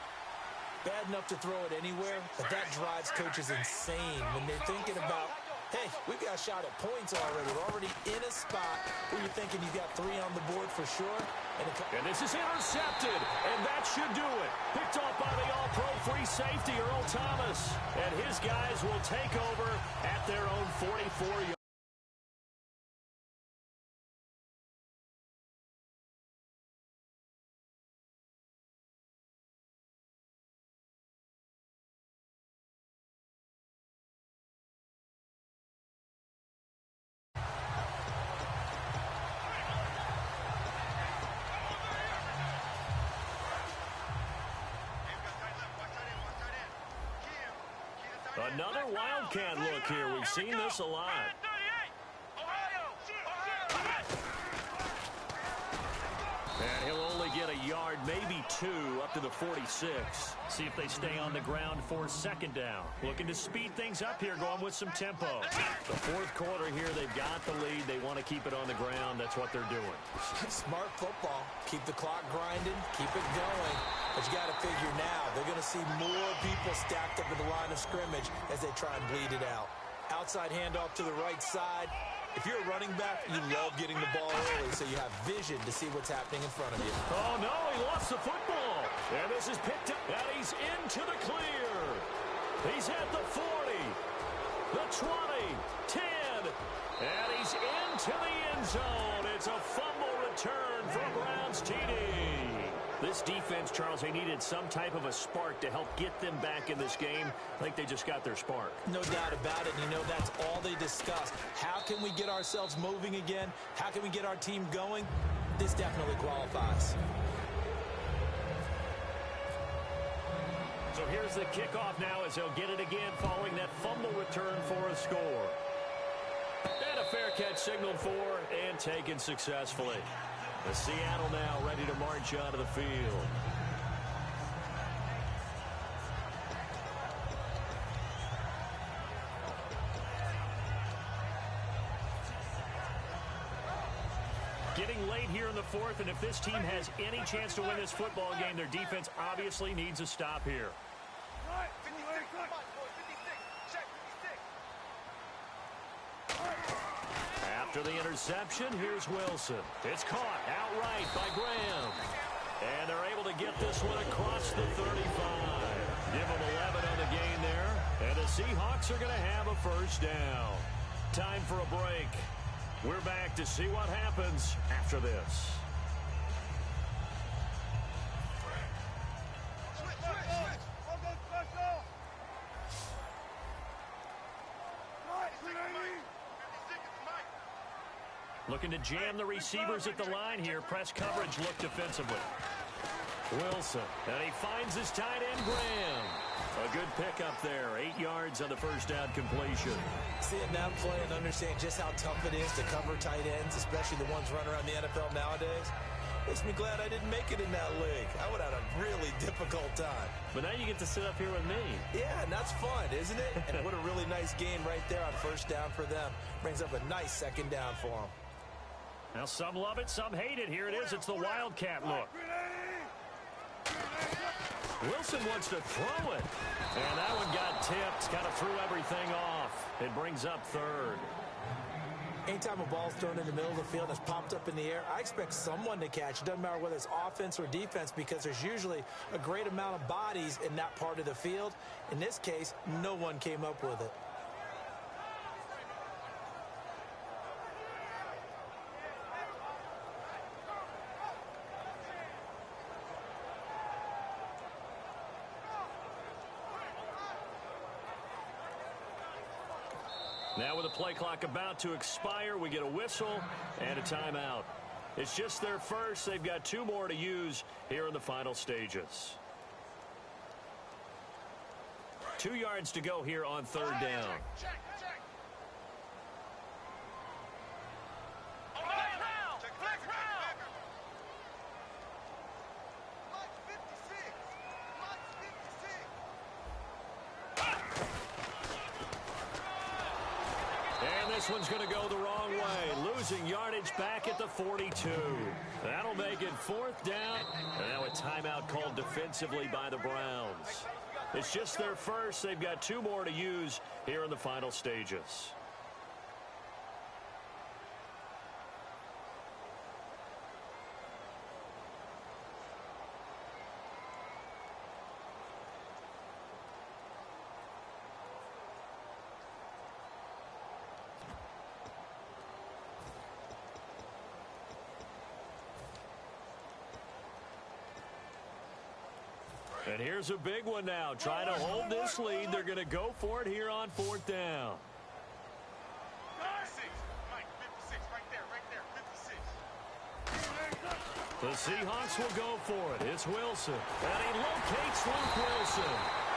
Bad enough to throw it anywhere, but that drives coaches insane when they're thinking about Hey, we've got a shot at points already. We're already in a spot where you're thinking you've got 3 on the board for sure. And this is intercepted, and that should do it. Picked off by the all-pro free safety, Earl Thomas. And his guys will take over at their own 44-yard. Another Wildcat look here. We've seen this a lot. And he'll only get a yard, maybe 2, up to the 46. See if they stay on the ground for second down. Looking to speed things up here, going with some tempo. The fourth quarter here, they've got the lead. They want to keep it on the ground. That's what they're doing. Smart football. Keep the clock grinding. Keep it going. But you got to figure now, they're going to see more people stacked up at the line of scrimmage as they try and bleed it out. Outside handoff to the right side. If you're a running back, you love getting the ball early so you have vision to see what's happening in front of you. Oh, no, he lost the football. And this is picked up, and he's into the clear. He's at the 40, the 20, 10, and he's into the end zone. It's a fumble return for Browns TD. This defense, Charles, they needed some type of a spark to help get them back in this game. I think they just got their spark. No doubt about it. You know, that's all they discussed. How can we get ourselves moving again? How can we get our team going? This definitely qualifies. So here's the kickoff now as they'll get it again following that fumble return for a score. And a fair catch signaled for and taken successfully. The Seattle now ready to march onto the field. Getting late here in the fourth, and if this team has any chance to win this football game, their defense obviously needs a stop here. After the interception, here's Wilson. It's caught outright by Graham. And they're able to get this one across the 35. Give them 11 on the gain there. And the Seahawks are going to have a first down. Time for a break. We're back to see what happens after this. Looking to jam the receivers at the line here. Press coverage look defensively. Wilson, and he finds his tight end, Graham. A good pickup there. 8 yards on the first down completion. Seeing that play and understand just how tough it is to cover tight ends, especially the ones running around the NFL nowadays, makes me glad I didn't make it in that league. I would have had a really difficult time. But now you get to sit up here with me. Yeah, and that's fun, isn't it? And what a really nice game right there on first down for them. Brings up a nice second down for them. Now some love it, some hate it. Here it is. It's the Wildcat look. Wilson wants to throw it. And that one got tipped. Kind of threw everything off. It brings up third. Anytime a ball's thrown in the middle of the field and it's popped up in the air, I expect someone to catch. It doesn't matter whether it's offense or defense because there's usually a great amount of bodies in that part of the field. In this case, no one came up with it. Now with the play clock about to expire, we get a whistle and a timeout. It's just their first. They've got 2 more to use here in the final stages. 2 yards to go here on third down. This one's going to go the wrong way. Losing yardage back at the 42. That'll make it 4th down. And now a timeout called defensively by the Browns. It's just their first. They've got 2 more to use here in the final stages. And here's a big one now. Trying to hold this lead. They're going to go for it here on 4th down. 56, Mike, 56, right there, 56. The Seahawks will go for it. It's Wilson. And he locates Luke Wilson.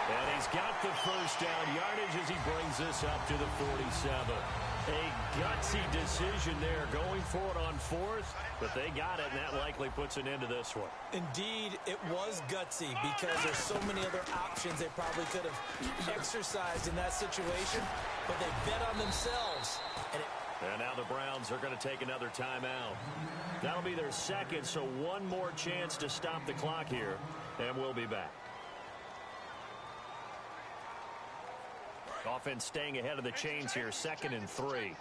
And he's got the first down yardage as he brings this up to the 47. A gutsy decision there going for it on 4th, but they got it, and that likely puts an end to this one. Indeed, it was gutsy because there's so many other options they probably could have exercised in that situation, but they bet on themselves. And now the Browns are going to take another timeout. That'll be their second, so one more chance to stop the clock here, and we'll be back. Offense staying ahead of the chains here, 2nd and 3.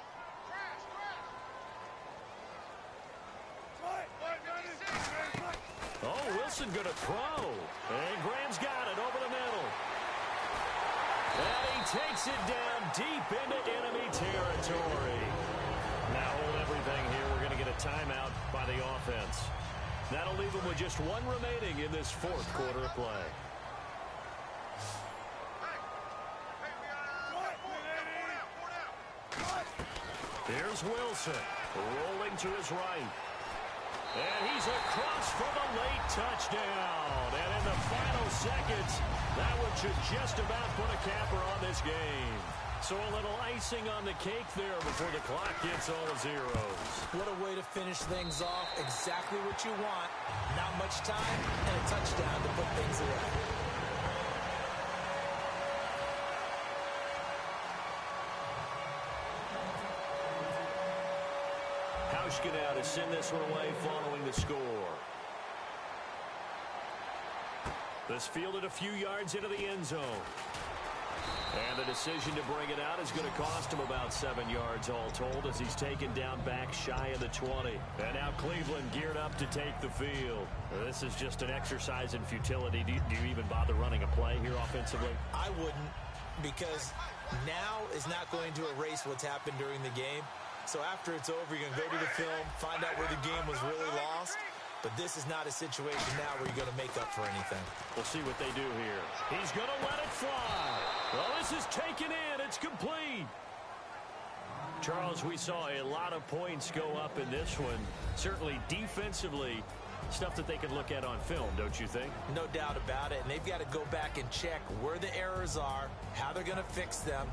Oh, Wilson going to throw. And Graham's got it over the middle. And he takes it down deep into enemy territory. Now hold everything here. We're going to get a timeout by the offense. That'll leave them with just one remaining in this 4th quarter of play. Here's Wilson, rolling to his right. And he's across for the late touchdown. And in the final seconds, that one should just about put a capper on this game. So a little icing on the cake there before the clock gets all zeros. What a way to finish things off. Exactly what you want. Not much time and a touchdown to put things away. Now to send this one away following the score. This fielded a few yards into the end zone. And the decision to bring it out is going to cost him about 7 yards all told as he's taken down back shy of the 20. And now Cleveland geared up to take the field. This is just an exercise in futility. Do you even bother running a play here offensively? I wouldn't, because now is not going to erase what's happened during the game. So after it's over, you're going to go to the film, find out where the game was really lost. But this is not a situation now where you're going to make up for anything. We'll see what they do here. He's going to let it fly. Well, this is taken in. It's complete. Charles, we saw a lot of points go up in this one. Certainly defensively, stuff that they can look at on film, don't you think? No doubt about it. And they've got to go back and check where the errors are, how they're going to fix them,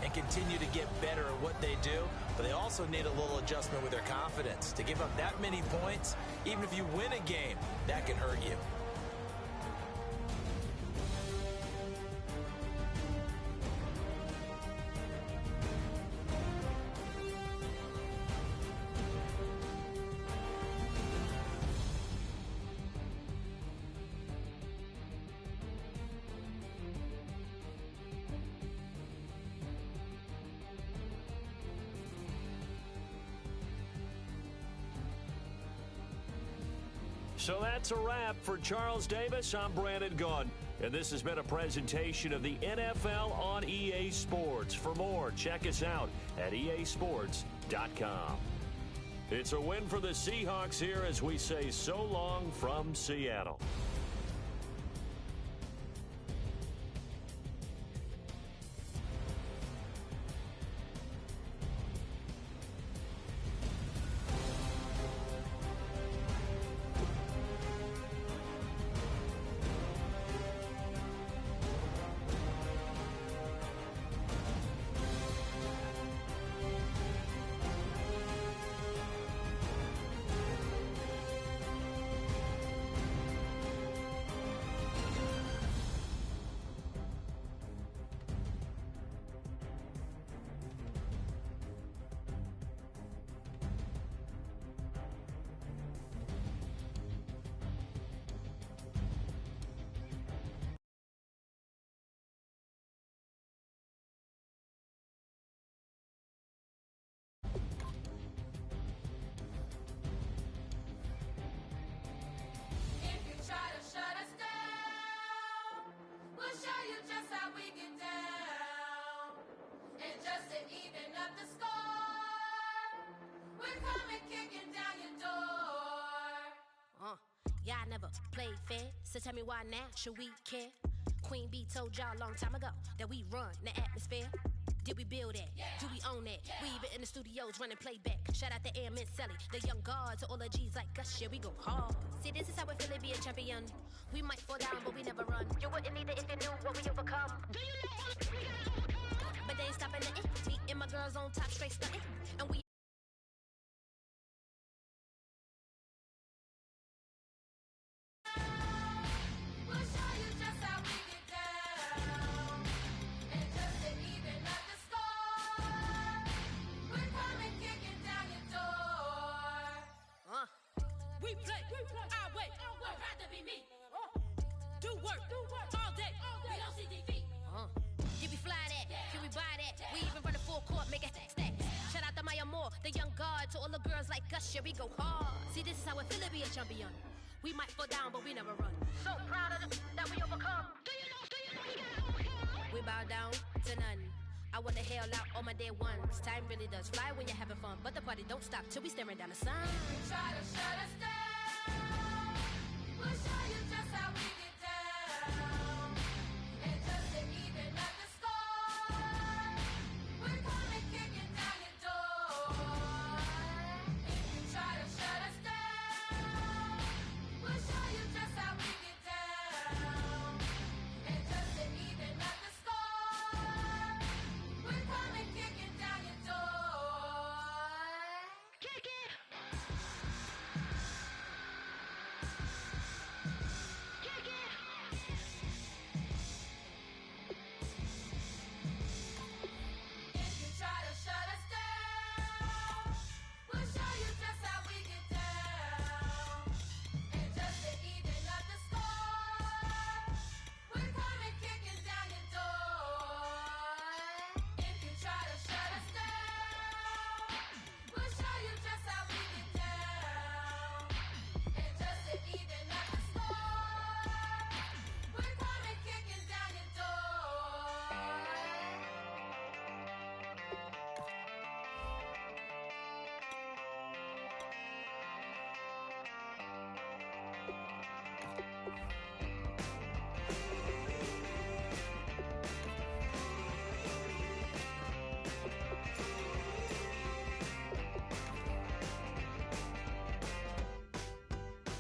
and continue to get better at what they do. But they also need a little adjustment with their confidence. To give up that many points, even if you win a game, that can hurt you. So that's a wrap for Charles Davis. I'm Brandon Gunn, and this has been a presentation of the NFL on EA Sports. For more, check us out at easports.com. It's a win for the Seahawks here as we say so long from Seattle. Yeah, I never played fair, so tell me why now should we care? Queen Bee told y'all a long time ago that we run the atmosphere. Did we build it? Yeah. Do we own it? Yeah. We even in the studios running playback. Shout out to Airman Sally, the young guard, to all the G's like us. Yeah, we go hard. See, this is how we feel to be a champion. We might fall down, but we never run. You wouldn't need it if you knew what we overcome. Do you know all the we gotta overcome? But they ain't stopping nothing. Me and my girls on top, straight stunting. And we We play, our way, I'd rather be me. Do work, all day, we don't see defeat. Did we fly that? Can we buy that? We even run a full court, make it stack. Shout out to Maya Moore, the young guard, to all the girls like us, yeah, we go hard. See, this is how it feel to be a champion. We might fall down, but we never run. So proud of that we overcome. Do you know we gotta overcome? We bow down to none. I wanna hail out all my day ones. Time really does fly when you're having fun, but the party don't stop till we staring down the sun. Try to shut us down. We'll show you just how we get down. And just to even up the score, we're coming kicking down your door. If you try to shut us down, we'll show you just how we get down. And just to even up the score, we're coming kicking down your door. Kick it! Kick it! If you try to shut us down, we'll show you just how we get down. And just to even up the score, we're coming kicking down your door. If you try to shut us down, we'll show you just how we get down. And just to even up the score, we're coming kicking down your door.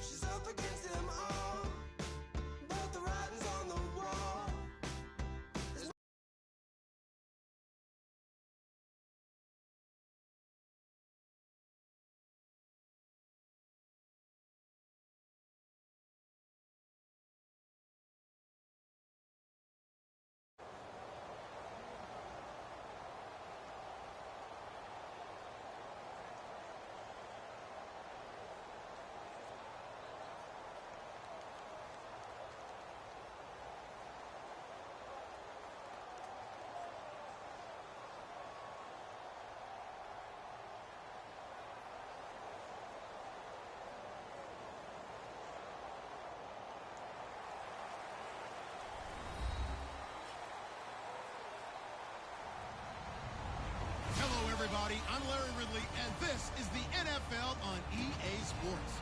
She's up against them all, but the writing's on the wall. Hello, everybody. I'm Larry Ridley, and this is the NFL on EA Sports.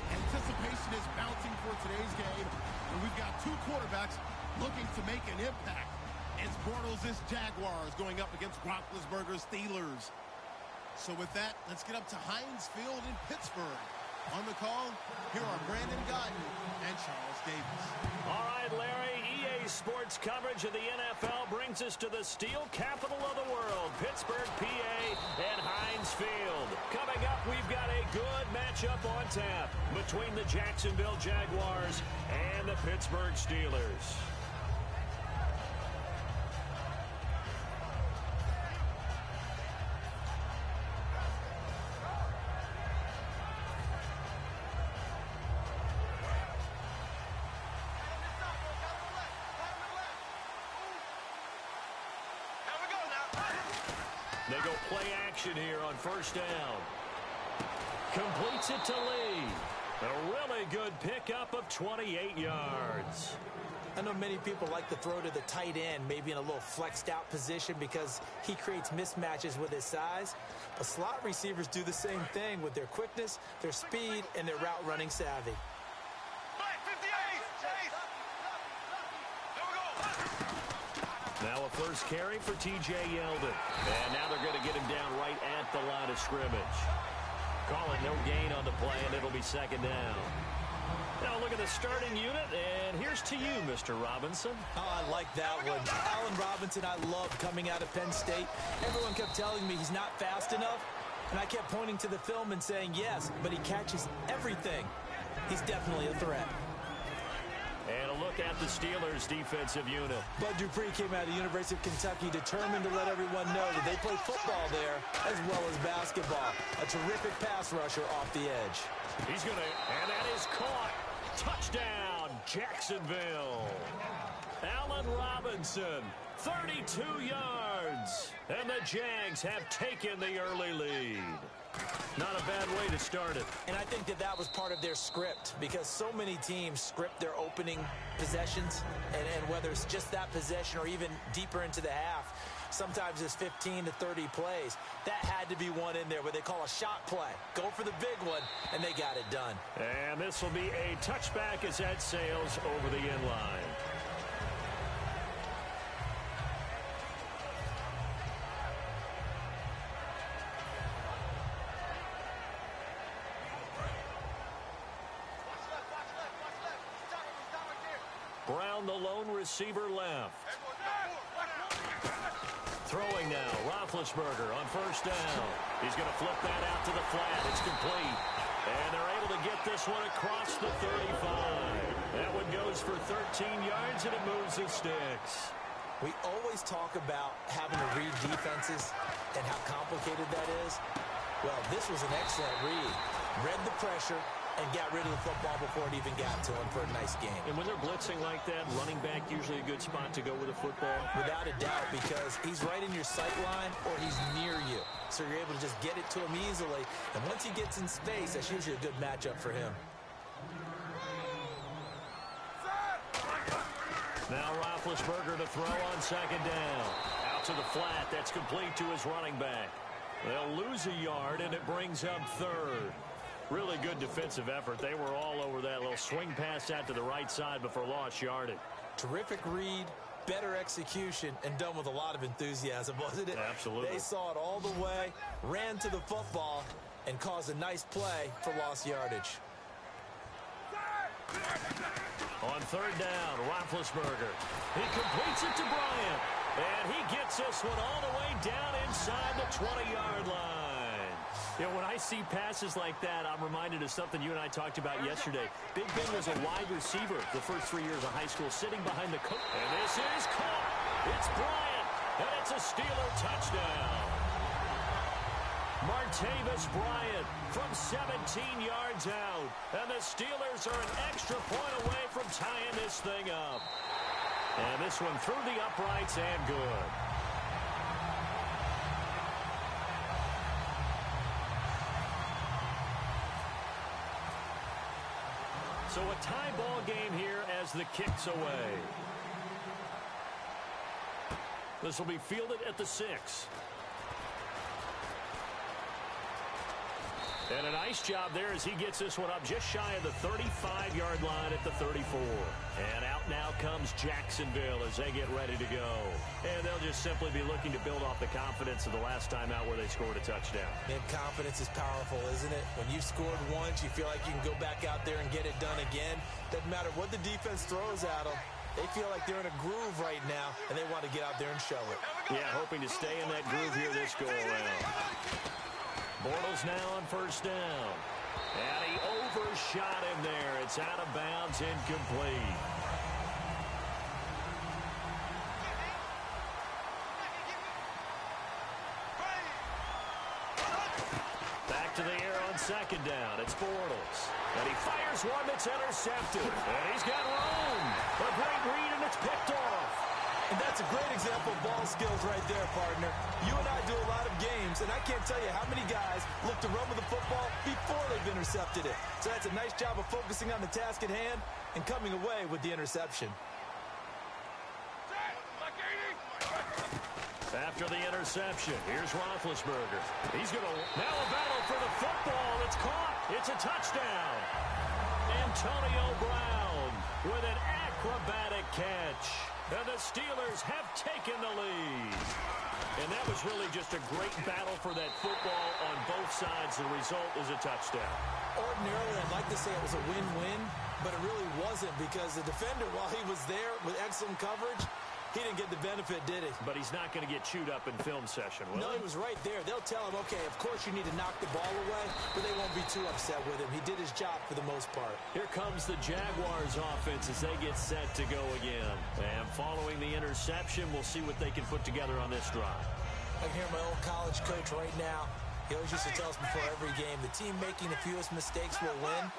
Anticipation is mounting for today's game, and we've got two quarterbacks looking to make an impact. It's Bortles' Jaguars going up against Roethlisberger's Steelers. So with that, let's get up to Heinz Field in Pittsburgh. On the call, here are Brandon Guyton and Charles Davis. All right, Larry, EA Sports coverage of the NFL brings us to the steel capital of the world, Pittsburgh, PA, and Heinz Field. Coming up, we've got a good matchup on tap between the Jacksonville Jaguars and the Pittsburgh Steelers. They go play action here on first down. Completes it to Lee. A really good pickup of 28 yards. I know many people like to throw to the tight end, maybe in a little flexed out position because he creates mismatches with his size. But slot receivers do the same thing with their quickness, their speed, and their route running savvy. Now a first carry for T.J. Yeldon. And now they're going to get him down right at the line of scrimmage. Calling no gain on the play, and it'll be second down. Now look at the starting unit, and here's to you, Mr. Robinson. Oh, I like that one. Allen Robinson, I love coming out of Penn State. Everyone kept telling me he's not fast enough, and I kept pointing to the film and saying yes, but he catches everything. He's definitely a threat. And a look at the Steelers' defensive unit. Bud Dupree came out of the University of Kentucky determined to let everyone know that they play football there as well as basketball. A terrific pass rusher off the edge. He's going to, and that is caught. Touchdown, Jacksonville. Allen Robinson, 32 yards. And the Jags have taken the early lead. Not a bad way to start it. And I think that was part of their script because so many teams script their opening possessions. And whether it's just that possession or even deeper into the half, sometimes it's 15 to 30 plays. That had to be one in there where they call a shot play. Go for the big one, and they got it done. And this will be a touchback as that sails over the end line. Brown, the lone receiver, left. Throwing now, Roethlisberger on first down. He's going to flip that out to the flat. It's complete. And they're able to get this one across the 35. That one goes for 13 yards, and it moves the sticks. We always talk about having to read defenses and how complicated that is. Well, this was an excellent read. Read the pressure and got rid of the football before it even got to him for a nice game. And when they're blitzing like that, running back usually a good spot to go with a football? Without a doubt, because he's right in your sight line or he's near you. So you're able to just get it to him easily. And once he gets in space, that's usually a good matchup for him. Now Roethlisberger to throw on second down. Out to the flat. That's complete to his running back. They'll lose a yard, and it brings up third. Really good defensive effort. They were all over that little swing pass out to the right side before lost yardage. Terrific read, better execution, and done with a lot of enthusiasm, wasn't it? Absolutely. They saw it all the way, ran to the football, and caused a nice play for lost yardage. On third down, Roethlisberger. He completes it to Bryant. And he gets this one all the way down inside the 20-yard line. You know, when I see passes like that, I'm reminded of something you and I talked about yesterday. Big Ben was a wide receiver the first 3 years of high school, sitting behind the coach. And this is caught. It's Bryant. And it's a Steeler touchdown. Martavis Bryant from 17 yards out. And the Steelers are an extra point away from tying this thing up. And this one through the uprights and good. So a tie ball game here as the kick's away. This will be fielded at the 6. And a nice job there as he gets this one up just shy of the 35-yard line at the 34. And out now comes Jacksonville as they get ready to go. And they'll just simply be looking to build off the confidence of the last time out where they scored a touchdown. Man, confidence is powerful, isn't it? When you've scored once, you feel like you can go back out there and get it done again. Doesn't matter what the defense throws at them. They feel like they're in a groove right now, and they want to get out there and show it. Yeah, hoping to stay in that groove here this go-around. Bortles now on first down. And he overshot him there. It's out of bounds, incomplete. Back to the air on second down. It's Bortles. And he fires one that's intercepted. And he's got room. A great read, and it's picked off. And that's a great example of ball skills right there, partner. You and I do a lot of games, and I can't tell you how many guys look to run with the football before they've intercepted it. So that's a nice job of focusing on the task at hand and coming away with the interception. After the interception, here's Roethlisberger. He's going to now a battle for the football. It's caught. It's a touchdown. Antonio Brown with an acrobatic catch. And the Steelers have taken the lead. And that was really just a great battle for that football on both sides. The result is a touchdown. Ordinarily, I'd like to say it was a win-win, but it really wasn't because the defender, while he was there with excellent coverage, he didn't get the benefit, did he? But he's not going to get chewed up in film session, will No, he? he was right there. They'll tell him, okay, of course you need to knock the ball away, but they won't be too upset with him. He did his job for the most part. Here comes the Jaguars offense as they get set to go again. And following the interception, we'll see what they can put together on this drive. I can hear my old college coach right now. He always used to tell us before every game, the team making the fewest mistakes will win.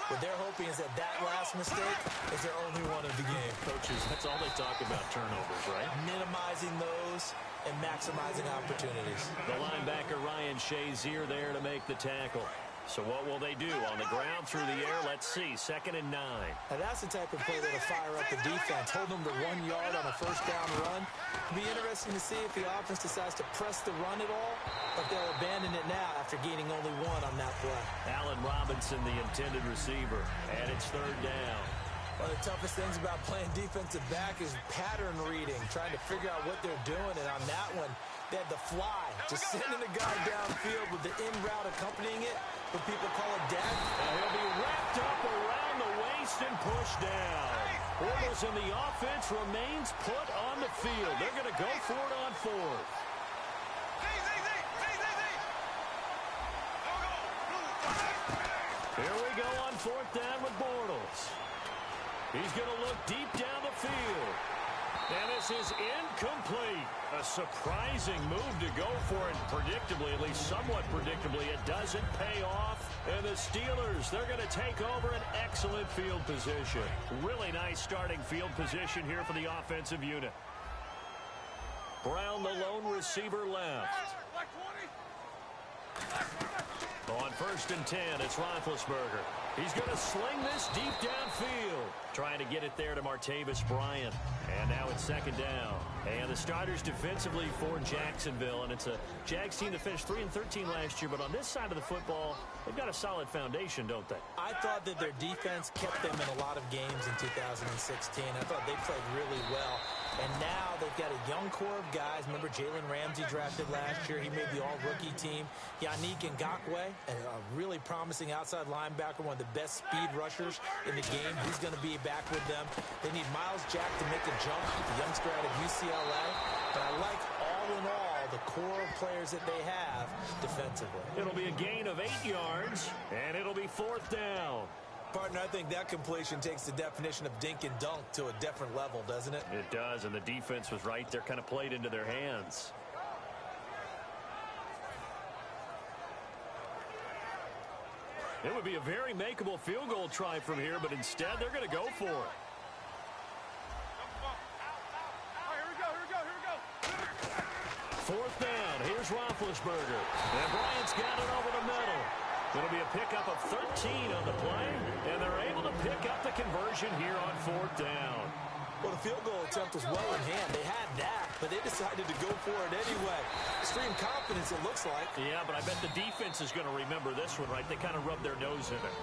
What they're hoping is that last mistake is their only one of the game. Coaches, that's all they talk about, turnovers, right? Minimizing those and maximizing opportunities. The linebacker Ryan Shazier there to make the tackle. So what will they do? On the ground, through the air, let's see. 2nd and 9. Now that's the type of play that'll fire up the defense. Hold them to 1 yard on a first down run. It'll be interesting to see if the offense decides to press the run at all, or if they'll abandon it now after gaining only 1 on that play. Allen Robinson, the intended receiver, and it's 3rd down. One of the toughest things about playing defensive back is pattern reading, trying to figure out what they're doing. And on that one, they had the fly, just sending the guy downfield with the in route accompanying it, but people call it dead. And he'll be wrapped up around the waist and pushed down. Bortles and the offense remains put on the field. They're going to go for it on 4th. Here we go on 4th down with Bortles. He's going to look deep down the field. And this is incomplete. A surprising move to go for it. Predictably, at least somewhat predictably, it doesn't pay off. And the Steelers, they're going to take over an excellent field position. Really nice starting field position here for the offensive unit. Brown, the lone receiver, left. On 1st and 10, it's Roethlisberger. He's going to sling this deep downfield. Trying to get it there to Martavis Bryant. And now it's 2nd down. And the starters defensively for Jacksonville. And it's a Jags team that finished 3-13 last year. But on this side of the football, they've got a solid foundation, don't they? I thought that their defense kept them in a lot of games in 2016. I thought they played really well. And now they've got a young core of guys. Remember Jalen Ramsey drafted last year. He made the all-rookie team. Yannick Ngakoue, a really promising outside linebacker, one of the best speed rushers in the game. He's going to be back with them. They need Miles Jack to make a jump, the youngster out of UCLA. But I like, all in all, the core of players that they have defensively. It'll be a gain of 8 yards, and it'll be 4th down. Partner, I think that completion takes the definition of dink and dunk to a different level, doesn't it? It does, and the defense was right there, kind of played into their hands. It would be a very makeable field goal try from here, but instead they're going to go for it. Fourth down. Here's Roethlisberger. And Bryant's got it over the middle. It'll be a pickup of 13 on the play, and they're able to pick up the conversion here on 4th down. Well, the field goal attempt was well in hand. They had that, but they decided to go for it anyway. Extreme confidence, it looks like. Yeah, but I bet the defense is going to remember this one, right? They kind of rubbed their nose in it.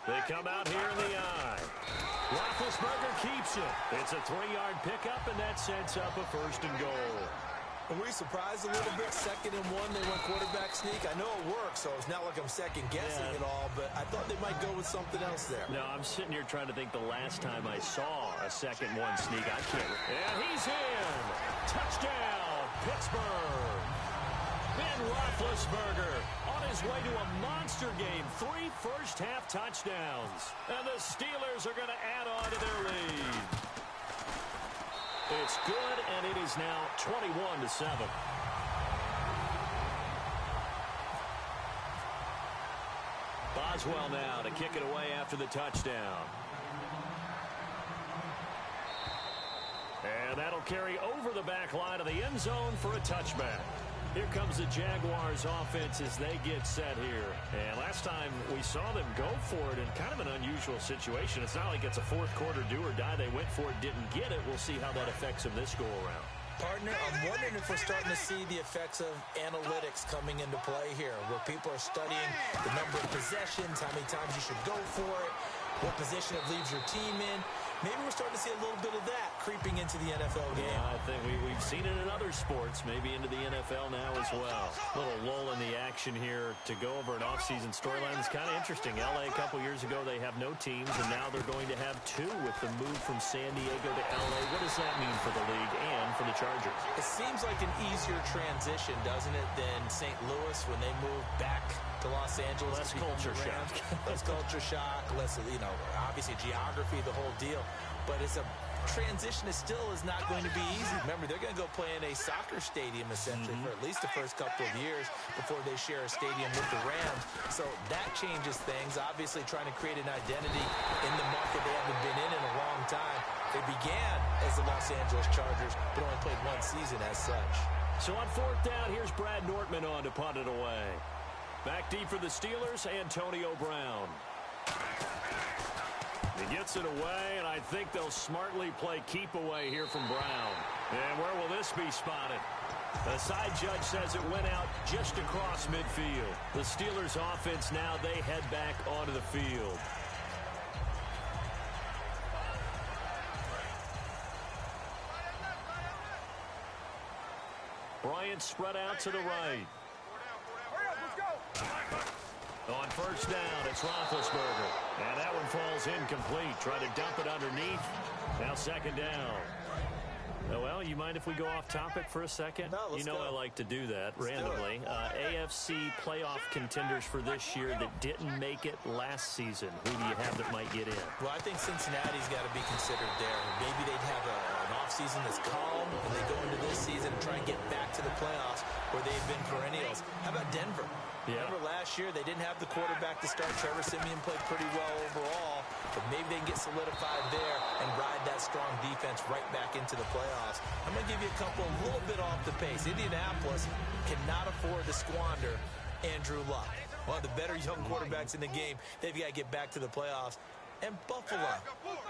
They come out here in the eye. Roethlisberger keeps it. It's a 3-yard pickup, and that sets up a 1st and goal. Were we surprised a little bit? 2nd and 1, they went quarterback sneak. I know it works, so it's not like I'm second-guessing it all, but I thought they might go with something else there. No, I'm sitting here trying to think the last time I saw a 2nd and 1 sneak. I can't. And he's in. Touchdown, Pittsburgh. Ben Roethlisberger on his way to a monster game. 3 first-half touchdowns. And the Steelers are going to add on to their lead. It's good, and it is now 21-7. as well now to kick it away after the touchdown. And that'll carry over the back line of the end zone for a touchback. Here comes the Jaguars offense as they get set here. And last time we saw them go for it in kind of an unusual situation. It's not like it's a fourth quarter do or die. They went for it, didn't get it. We'll see how that affects them this go around. Partner, I'm wondering if we're starting to see the effects of analytics coming into play here, where people are studying the number of possessions, how many times you should go for it, what position it leaves your team in. Maybe we're starting to see a little bit of that creeping into the NFL game. I think we've seen it in other sports, maybe into the NFL now as well. Little lull in the action here to go over an offseason storyline. It's kind of interesting. LA a couple years ago, they have no teams, and now they're going to have two with the move from San Diego to LA. What does that mean for the league and for the Chargers? It seems like an easier transition, doesn't it, than St. Louis when they moved back to Los Angeles. Less culture shock. Less culture shock, less, obviously geography, the whole deal. But it's a transition that still is not going to be easy. Remember, they're going to go play in a soccer stadium, essentially, for at least the first couple of years before they share a stadium with the Rams. So that changes things, obviously trying to create an identity in the market they haven't been in a long time. They began as the Los Angeles Chargers, but only played one season as such. So on fourth down, here's Brad Nortman on to punt it away. Back deep for the Steelers, Antonio Brown. He gets it away, and I think they'll smartly play keep away here from Brown. And where will this be spotted? The side judge says it went out just across midfield. The Steelers offense now, they head back onto the field. Bryant spread out to the right. On first down, it's Roethlisberger. And that one falls incomplete. Try to dump it underneath. Now second down. Well, you mind if we go off topic for a second? No, let's go. I like to do that randomly. AFC playoff contenders for this year that didn't make it last season. Who do you have that might get in? Well, I think Cincinnati's got to be considered there. Maybe they'd have an offseason that's calm, and they go into this season and try and get back to the playoffs where they've been perennials. How about Denver? Yeah. Remember last year they didn't have the quarterback to start. Trevor Siemian played pretty well overall, but maybe they can get solidified there and ride that strong defense right back into the playoffs. I'm going to give you a couple a little bit off the pace. Indianapolis cannot afford to squander Andrew Luck, one of the better young quarterbacks in the game. They've got to get back to the playoffs. And Buffalo,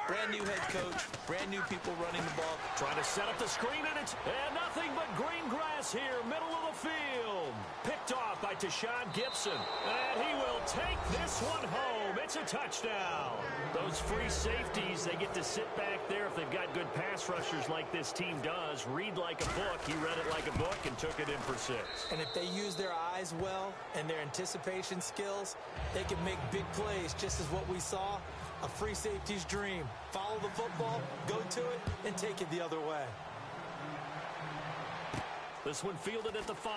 brand new head coach, brand new people running the ball. Trying to set up the screen, and it's nothing but green grass here, middle of the field. Picked off by Tashawn Gibson, and he will take this one home. It's a touchdown. Those free safeties, they get to sit back there if they've got good pass rushers like this team does. Read like a book. He read it like a book and took it in for 6. And if they use their eyes well and their anticipation skills, they can make big plays, just as what we saw. A free safety's dream. Follow the football, go to it, and take it the other way. This one fielded at the 5.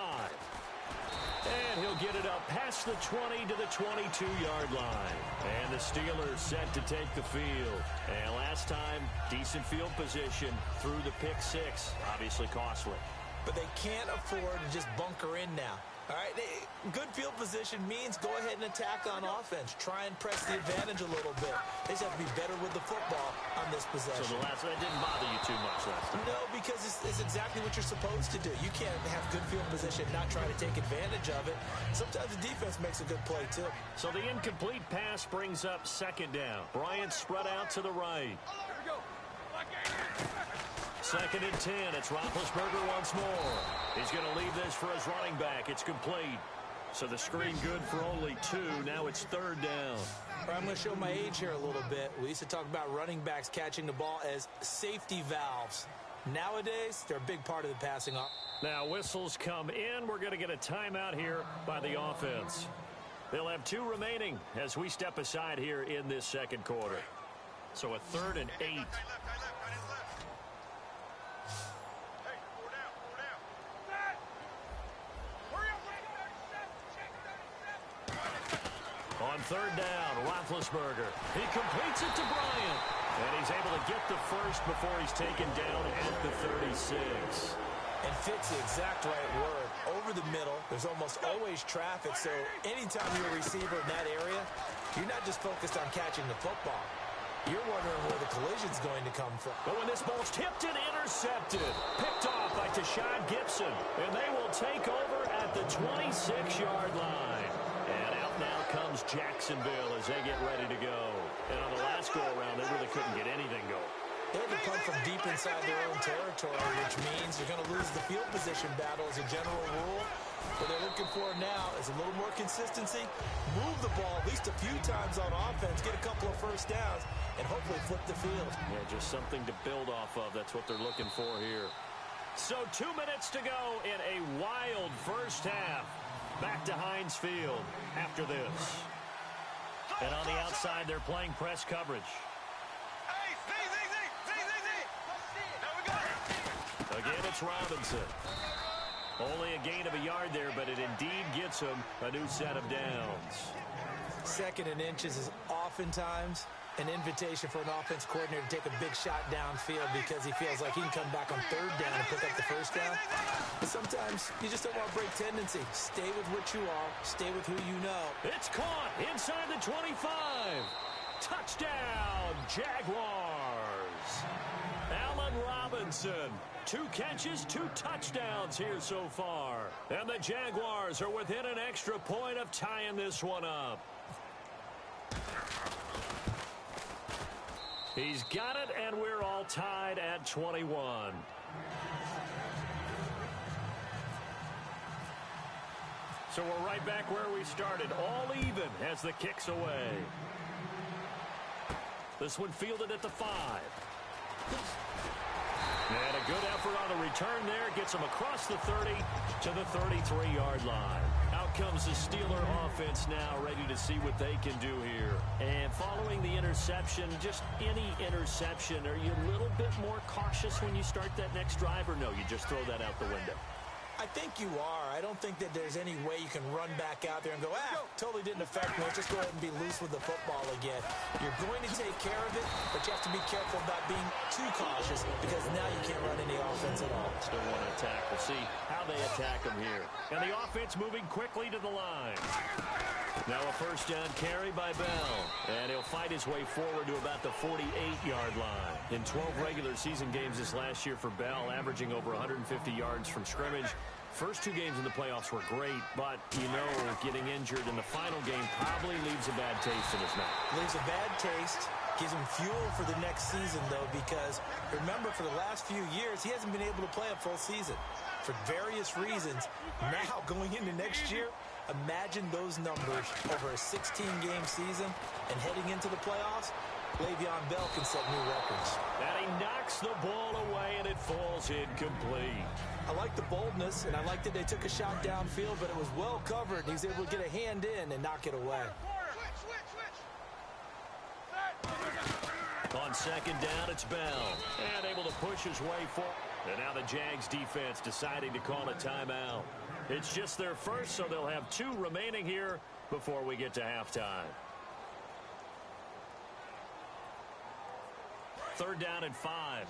And he'll get it up past the 20 to the 22-yard line. And the Steelers set to take the field. And last time, decent field position through the pick 6. Obviously costly. But they can't afford to just bunker in now. All right, good field position means go ahead and attack on offense. Try and press the advantage a little bit. They just have to be better with the football on this possession. So that didn't bother you too much last time? No, because it's exactly what you're supposed to do. You can't have good field position and not try to take advantage of it. Sometimes the defense makes a good play, too. So the incomplete pass brings up second down. Bryant spread out to the right. Here we go. Second and 10. It's Roethlisberger once more. He's going to leave this for his running back. It's complete. So the screen good for only 2. Now it's third down. I'm going to show my age here a little bit. We used to talk about running backs catching the ball as safety valves. Nowadays, they're a big part of the passing off. Now whistles come in. We're going to get a timeout here by the offense. They'll have 2 remaining as we step aside here in this second quarter. So a 3rd and 8. On third down, Roethlisberger. He completes it to Bryant. And he's able to get the first before he's taken down at the 36. And fits the exact right word. over the middle. There's almost always traffic, so anytime you're a receiver in that area, you're not just focused on catching the football. You're wondering where the collision's going to come from. But when this ball's tipped and intercepted, picked off by Tashawn Gibson, and they will take over at the 26-yard line. And out now comes Jacksonville as they get ready to go. And on the last go-around, they really couldn't get anything going. They had to punt from deep inside their own territory, which means you're going to lose the field position battle as a general rule. What they're looking for now is a little more consistency, move the ball at least a few times on offense, get a couple of first downs, and hopefully flip the field. Yeah, just something to build off of. That's what they're looking for here. So 2 minutes to go in a wild first half. Back to Heinz Field after this. And on the outside, they're playing press coverage. Again, it's Robinson. Only a gain of a yard there, but it indeed gets him a new set of downs. 2nd and inches is oftentimes an invitation for an offense coordinator to take a big shot downfield because he feels like he can come back on 3rd down and pick up the first down. But sometimes you just don't want to break tendency. Stay with what you are. Stay with who you know. It's caught inside the 25. Touchdown, Jaguars. Allen Robinson. 2 catches, 2 touchdowns here so far. And the Jaguars are within an extra point of tying this one up. He's got it, and we're all tied at 21. So we're right back where we started, all even as the kick's away. This one fielded at the 5. And a good effort on the return there. Gets him across the 30 to the 33-yard line. Out comes the Steeler offense now, ready to see what they can do here. And following the interception, just any interception, are you a little bit more cautious when you start that next drive, or no, you just throw that out the window? I think you are. I don't think that there's any way you can run back out there and go, totally didn't affect me. Let's just go ahead and be loose with the football again. You're going to take care of it, but you have to be careful about being too cautious because now you can't run any offense at all. Still want to attack. We'll see how they attack them here. And the offense moving quickly to the line. Now a first down carry by Bell. And he'll fight his way forward to about the 48-yard line. In 12 regular season games this last year for Bell, averaging over 150 yards from scrimmage. First 2 games in the playoffs were great, but, you know, getting injured in the final game probably leaves a bad taste in his mouth. Leaves a bad taste. Gives him fuel for the next season, though, because remember, for the last few years, he hasn't been able to play a full season for various reasons. Now, going into next year, imagine those numbers over a 16-game season and heading into the playoffs. Le'Veon Bell can set new records. And he knocks the ball away, and it falls incomplete. I like the boldness, and I like that they took a shot downfield, but it was well covered. He was able to get a hand in and knock it away. On second down, it's Bell. And able to push his way forward. And now the Jags defense deciding to call a timeout. It's just their first, so they'll have 2 remaining here before we get to halftime. 3rd down and 5.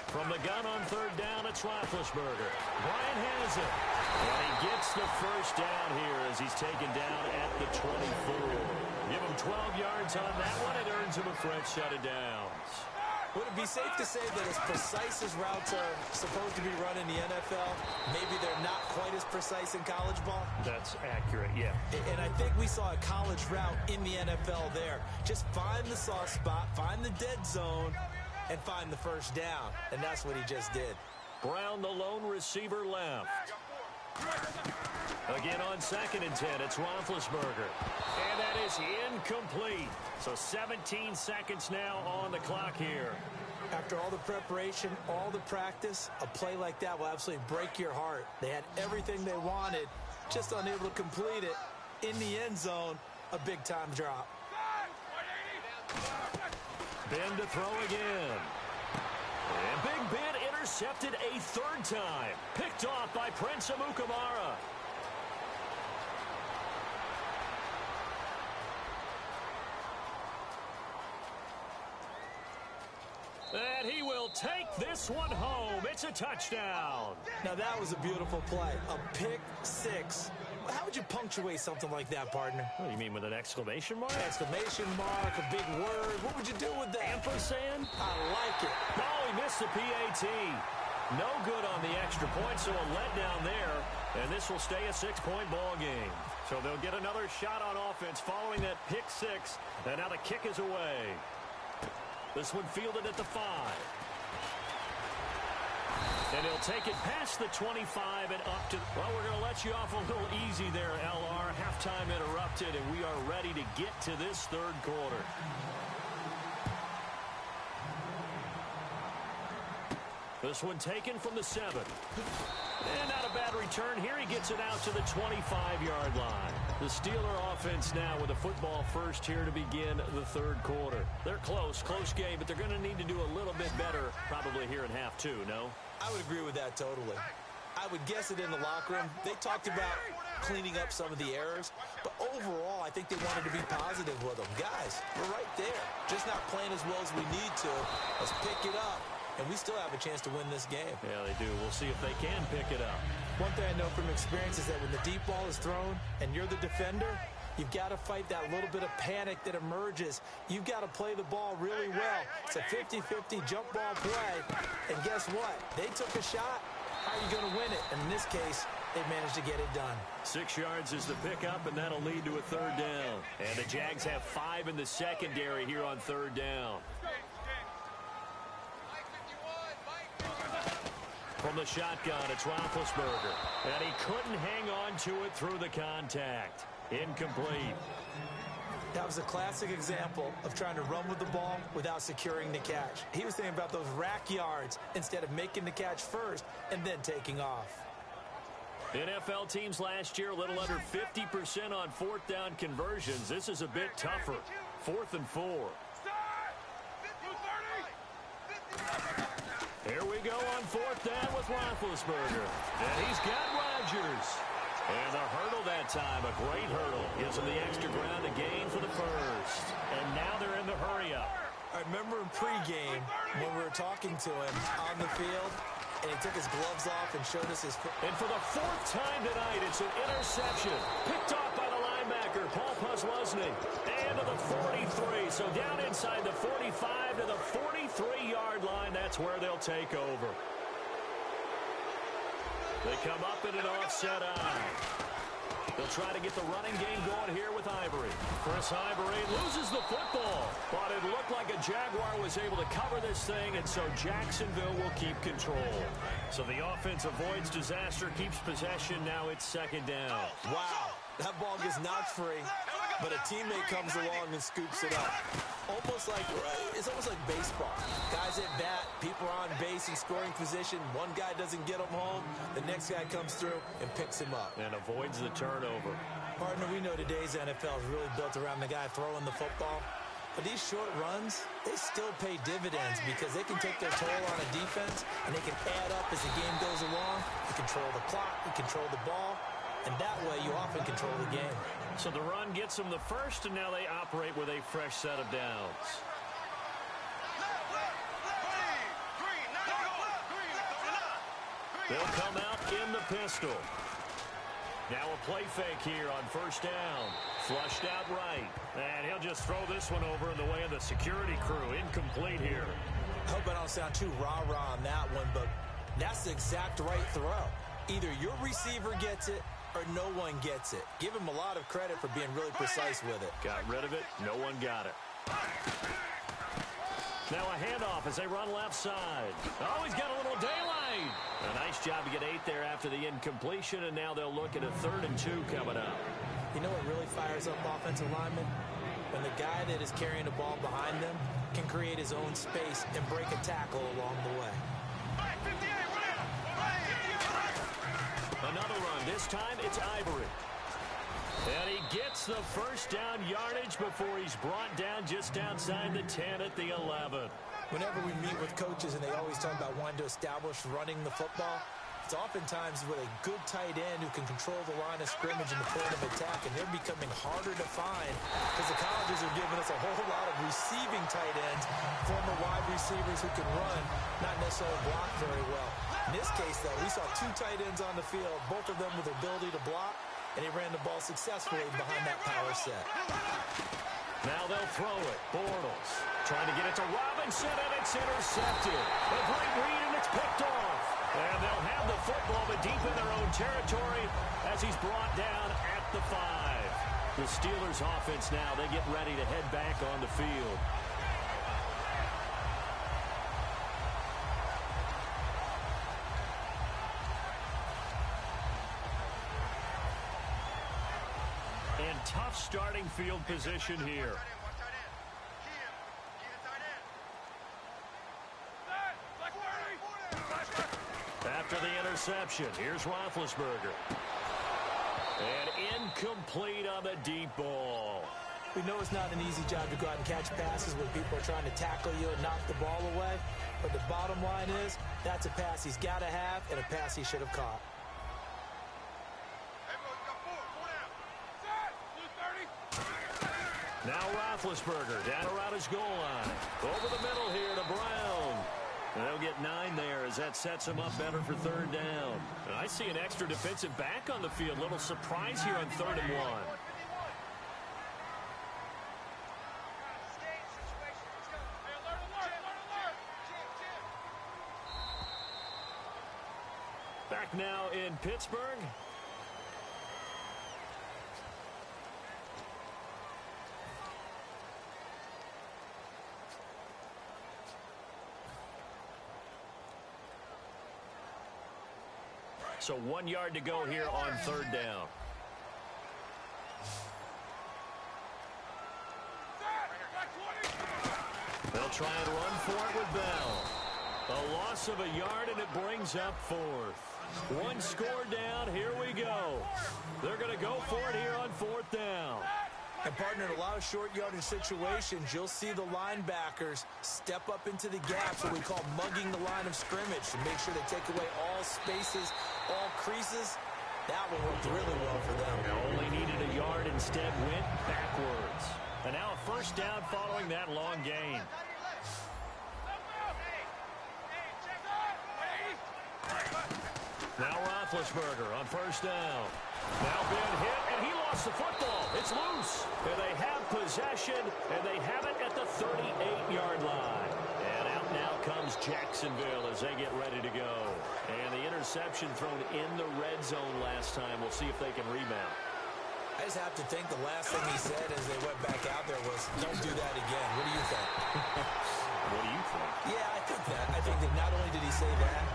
From the gun on 3rd down, it's Roethlisberger. Bryant has it. And he gets the first down here as he's taken down at the 24. Give him 12 yards on that one. It earns him a fresh set of downs. Would it be safe to say that as precise as routes are supposed to be run in the NFL, maybe they're not quite as precise in college ball? That's accurate, yeah. And I think we saw a college route in the NFL there. Just find the soft spot, find the dead zone, and find the first down. And that's what he just did. Brown, the lone receiver, left. Again on 2nd and 10, it's Roethlisberger. And that is incomplete. So 17 seconds now on the clock here. After all the preparation, all the practice, a play like that will absolutely break your heart. They had everything they wanted, just unable to complete it. In the end zone, a big-time drop. Ben to throw again. And Big Ben intercepted a 3rd time. Picked off by Prince Amukamara. take this one home. It's a touchdown. Now, that was a beautiful play. A pick six. How would you punctuate something like that, partner? What do you mean, with an exclamation mark? Exclamation mark, a big word. What would you do with that? Ampersand? I like it. Oh, he missed the PAT. No good on the extra point, so a letdown there. And this will stay a 6-point ball game. So they'll get another shot on offense following that pick six. And now the kick is away. This one fielded at the 5. And he'll take it past the 25 and up to... Well, we're going to let you off a little easy there, LR. Halftime interrupted, and we are ready to get to this third quarter. This one taken from the 7. And not a bad return here. He gets it out to the 25-yard line. The Steeler offense now with a football first here to begin the third quarter. They're close game, but they're going to need to do a little bit better probably here in half 2, no? I would agree with that totally. I would guess it in the locker room. They talked about cleaning up some of the errors, but overall, I think they wanted to be positive with them. Guys, we're right there. Just not playing as well as we need to. Let's pick it up. And we still have a chance to win this game. Yeah, they do. We'll see if they can pick it up. One thing I know from experience is that when the deep ball is thrown and you're the defender, you've got to fight that little bit of panic that emerges. You've got to play the ball really well. It's a 50-50 jump ball play. And guess what? They took a shot. How are you going to win it? And in this case, they managed to get it done. 6 yards is the pickup, and that'll lead to a third down. And the Jags have 5 in the secondary here on third down. From the shotgun, it's Roethlisberger. And he couldn't hang on to it through the contact. Incomplete. That was a classic example of trying to run with the ball without securing the catch. He was thinking about those rack yards instead of making the catch first and then taking off. NFL teams last year a little under 50% on fourth down conversions. This is a bit tougher. 4th and 4. Here we go on 4th down with Roethlisberger. And he's got Rodgers. And the hurdle that time, a great hurdle. Gives him the extra ground to gain for the first. And now they're in the hurry-up. I remember in pregame when we were talking to him on the field, and he took his gloves off and showed us his... And for the 4th time tonight, it's an interception. Picked off by the linebacker, Paul Posluszny. And to the 43. So down inside the 45 to the 43-yard line. That's where they'll take over. They come up in an offset eye. They'll try to get the running game going here with Ivory. Chris Ivory loses the football. But it looked like a Jaguar was able to cover this thing, and so Jacksonville will keep control. So the offense avoids disaster, keeps possession. Now it's 2nd down. Wow, that ball gets knocked free, but a teammate comes along and scoops it up. It's almost like baseball. Guys at bat, people are on base in scoring position. One guy doesn't get him home. The next guy comes through and picks him up. And avoids the turnover. Partner, we know today's NFL is really built around the guy throwing the football. But these short runs, they still pay dividends because they can take their toll on a defense and they can add up as the game goes along. You control the clock, you control the ball, and that way you often control the game. So the run gets them the first, and now they operate with a fresh set of downs. They'll come out in the pistol. Now a play fake here on 1st down. Flushed out right. And he'll just throw this one over in the way of the security crew. Incomplete here. I hope I don't sound too rah-rah on that one, but that's the exact right throw. Either your receiver gets it or no one gets it. Give him a lot of credit for being really precise with it. Got rid of it. No one got it. Now a handoff as they run left side. Oh, he's got a little daylight. A nice job to get 8 there after the incompletion, and now they'll look at a 3rd and 2 coming up. You know what really fires up offensive linemen? When the guy that is carrying the ball behind them can create his own space and break a tackle along the way. Another run. This time it's Ivory. And he gets the 1st down yardage before he's brought down just outside the 10 at the 11. Whenever we meet with coaches and they always talk about wanting to establish running the football, It's oftentimes with a good tight end who can control the line of scrimmage and the point of attack, and they're becoming harder to find because the colleges are giving us a whole lot of receiving tight ends, former wide receivers who can run, not necessarily block very well. In this case, though, we saw two tight ends on the field, both of them with the ability to block, and he ran the ball successfully behind that power set. Now they'll throw it. Bortles trying to get it to Robinson, and it's intercepted. A great read, and it's picked off. And they'll have the football, but deep in their own territory as he's brought down at the 5. The Steelers offense now, they get ready to head back on the field. And tough starting field position here. After the interception, here's Roethlisberger. And incomplete on the deep ball. We know it's not an easy job to go out and catch passes when people are trying to tackle you and knock the ball away. But the bottom line is, that's a pass he's got to have and a pass he should have caught. Now Roethlisberger down around his goal line. Over the middle here to Brown. And they'll get 9 there as that sets him up better for 3rd down. And I see an extra defensive back on the field. Little surprise here on 3rd and 1. Back now in Pittsburgh. So 1 yard to go here on 3rd down. They'll try and run for it with Bell. A loss of a yard, and it brings up 4th. 1 score down. Here we go. They're going to go for it here on 4th down. And, partner, in a lot of short yardage situations, you'll see the linebackers step up into the gaps, what we call mugging the line of scrimmage, to make sure they take away all spaces, all creases. That one worked really well for them. Only needed a yard, instead went backwards. And now a 1st down following that long gain. Now Roethlisberger on 1st down. Now being hit, and he lost the football. It's loose. And they have possession, and they have it at the 38-yard line. And out now comes Jacksonville as they get ready to go. And the interception thrown in the red zone last time. We'll see if they can rebound. I just have to think the last thing he said as they went back out there was, don't do that again. What do you think? What do you think? Yeah, I think that. I think that not only did he say that,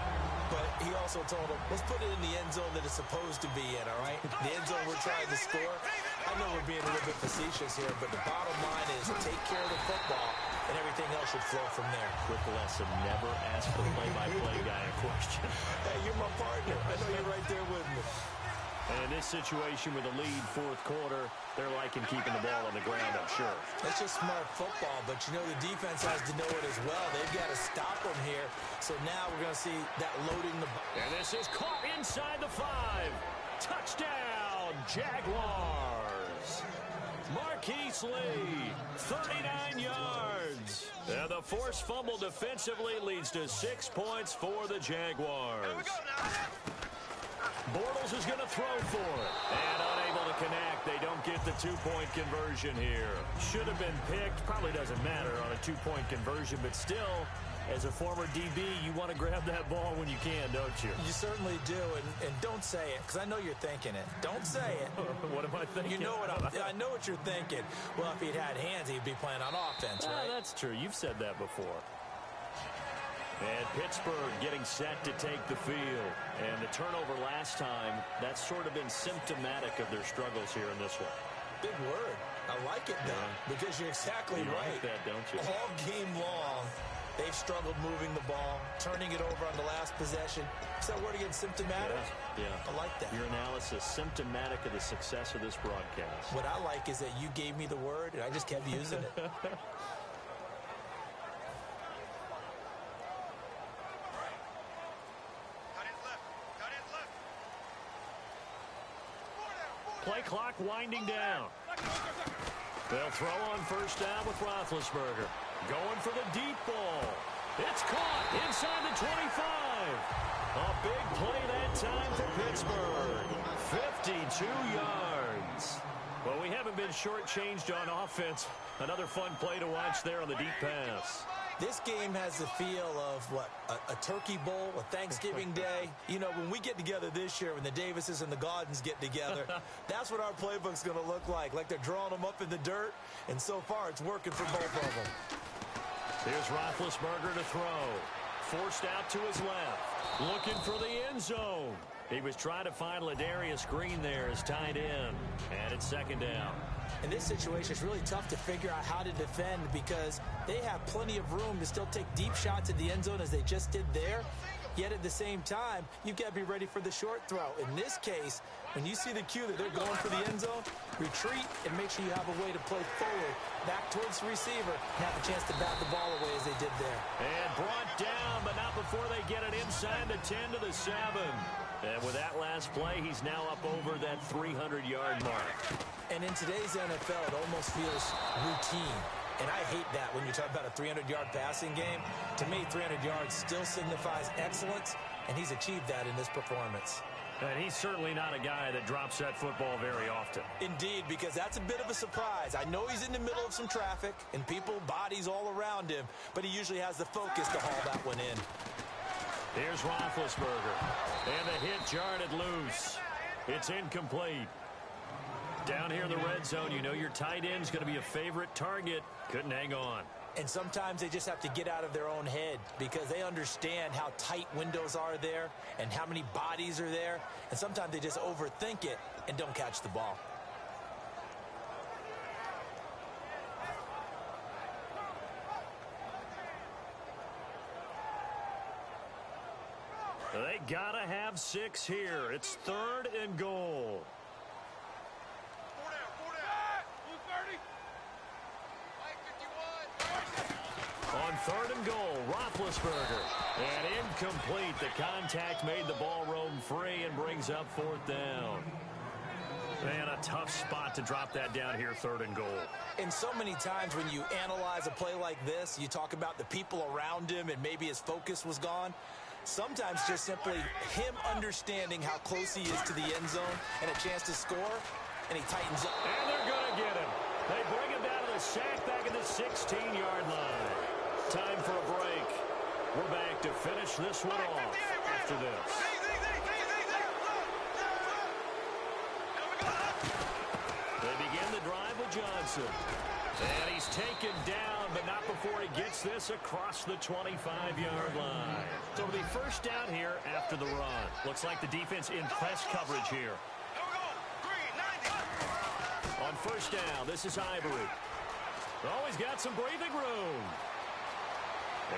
but he also told him, let's put it in the end zone that it's supposed to be in, all right? The end zone we're trying to score. I know we're being a little bit facetious here, but the bottom line is take care of the football, and everything else should flow from there. Quick lesson, never ask the play-by-play guy a question. Hey, you're my partner. I know you're right there with me. And in this situation with a lead 4th quarter, they're liking keeping the ball on the ground, I'm sure. That's just smart football, but you know the defense has to know it as well. They've got to stop them here. So now we're going to see that loading the ball. And this is caught inside the 5. Touchdown, Jaguars. Marquise Lee, 39 yards. And the forced fumble defensively leads to 6 points for the Jaguars. Bortles is going to throw for it. And unable to connect. They don't get the 2-point conversion here. Should have been picked. Probably doesn't matter on a 2-point conversion. But still, as a former DB, you want to grab that ball when you can, don't you? You certainly do. And don't say it, because I know you're thinking it. Don't say it. What am I thinking? You know what I know what you're thinking. Well, if he'd had hands, he'd be playing on offense, right? That's true. You've said that before. And Pittsburgh getting set to take the field. And the turnover last time, that's sort of been symptomatic of their struggles here in this one. Big word. I like it, though, because you're exactly you right. Like that, don't you? All game long, they've struggled moving the ball, turning it over on the last possession. Is that word again, symptomatic? Yeah. I like that. Your analysis, symptomatic of the success of this broadcast. What I like is that you gave me the word, and I just kept using it. play clock winding down. They'll throw on first down with Roethlisberger. Going for the deep ball. It's caught inside the 25. A big play that time for Pittsburgh. 52 yards. Well, we haven't been shortchanged on offense. Another fun play to watch there on the deep pass. This game has the feel of, what, a turkey bowl, a Thanksgiving day. You know, when we get together this year, when the Davises and the Gaudens get together, that's what our playbook's going to look like they're drawing them up in the dirt, and so far it's working for both of them. Here's Roethlisberger to throw. Forced out to his left. Looking for the end zone. He was trying to find Ladarius Green there as tight end. And it's second down. In this situation, it's really tough to figure out how to defend because they have plenty of room to still take deep shots at the end zone as they just did there. Yet at the same time, you've got to be ready for the short throw. In this case, when you see the cue that they're going for the end zone, retreat and make sure you have a way to play forward, back towards the receiver, and have a chance to bat the ball away as they did there. And brought down, but not before they get it inside the 10 to the 7. And with that last play, he's now up over that 300-yard mark. And in today's NFL, it almost feels routine. And I hate that when you talk about a 300-yard passing game. To me, 300 yards still signifies excellence, and he's achieved that in this performance. And he's certainly not a guy that drops that football very often. Indeed, because that's a bit of a surprise. I know he's in the middle of some traffic and people, bodies all around him, but he usually has the focus to haul that one in. Here's Roethlisberger. And the hit jarred loose. It's incomplete. Down here in the red zone, you know your tight end's going to be a favorite target. Couldn't hang on. And sometimes they just have to get out of their own head because they understand how tight windows are there and how many bodies are there. And sometimes they just overthink it and don't catch the ball. They gotta have 6 here. It's 3rd and goal. On 3rd and goal, Roethlisberger. And incomplete. The contact made the ball roam free and brings up 4th down. Man, a tough spot to drop that down here, 3rd and goal. And so many times when you analyze a play like this, you talk about the people around him and maybe his focus was gone. Sometimes just simply him understanding how close he is to the end zone and a chance to score, and he tightens up. And they're going to get him. They bring him down to the sack back at the 16-yard line. Time for a break. We're back to finish this one off after this. They begin the drive with Johnson. And he's taken down, but not before he gets this across the 25-yard line. So it'll be first down here after the run. Looks like the defense in press coverage here. On first down, this is Ivory. Oh, he's got some breathing room.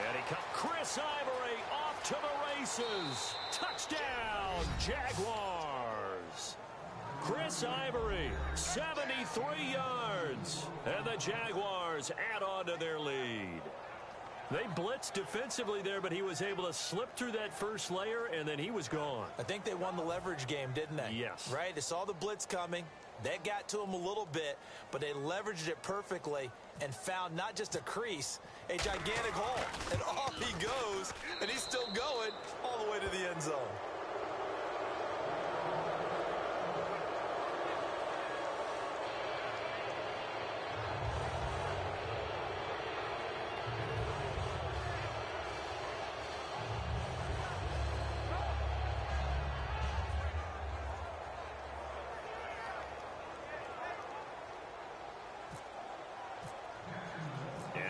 And he comes. Chris Ivory off to the races. Touchdown, Jaguars. Chris Ivory, 73 yards. And the Jaguars add on to their lead. They blitzed defensively there, but he was able to slip through that first layer, and then he was gone. I think they won the leverage game, didn't they? Yes. Right? They saw the blitz coming. That got to him a little bit, but they leveraged it perfectly and found not just a crease, a gigantic hole. And off he goes, and he's still going all the way to the end zone.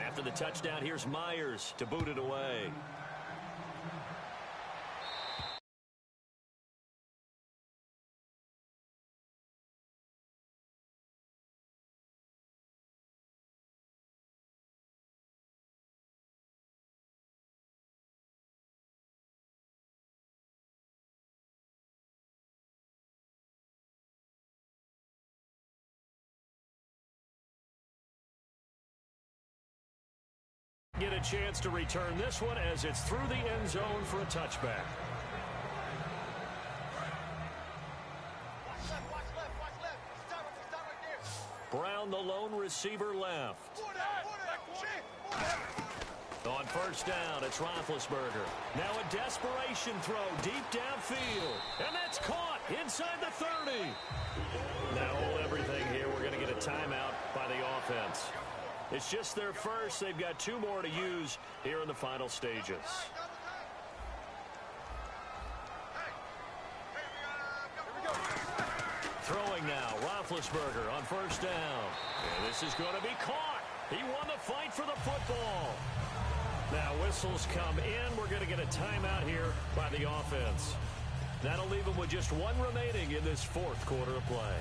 After the touchdown, here's Myers to boot it away. Get a chance to return this one as it's through the end zone for a touchback. down, the lone receiver left. On first down, it's Roethlisberger. Now a desperation throw deep downfield. And that's caught inside the 30. Now hold everything here. We're going to get a timeout by the offense. It's just their first. They've got 2 more to use here in the final stages. Throwing now, Roethlisberger on first down. And this is going to be caught. He won the fight for the football. Now whistles come in. We're going to get a timeout here by the offense. That'll leave them with just 1 remaining in this 4th quarter of play.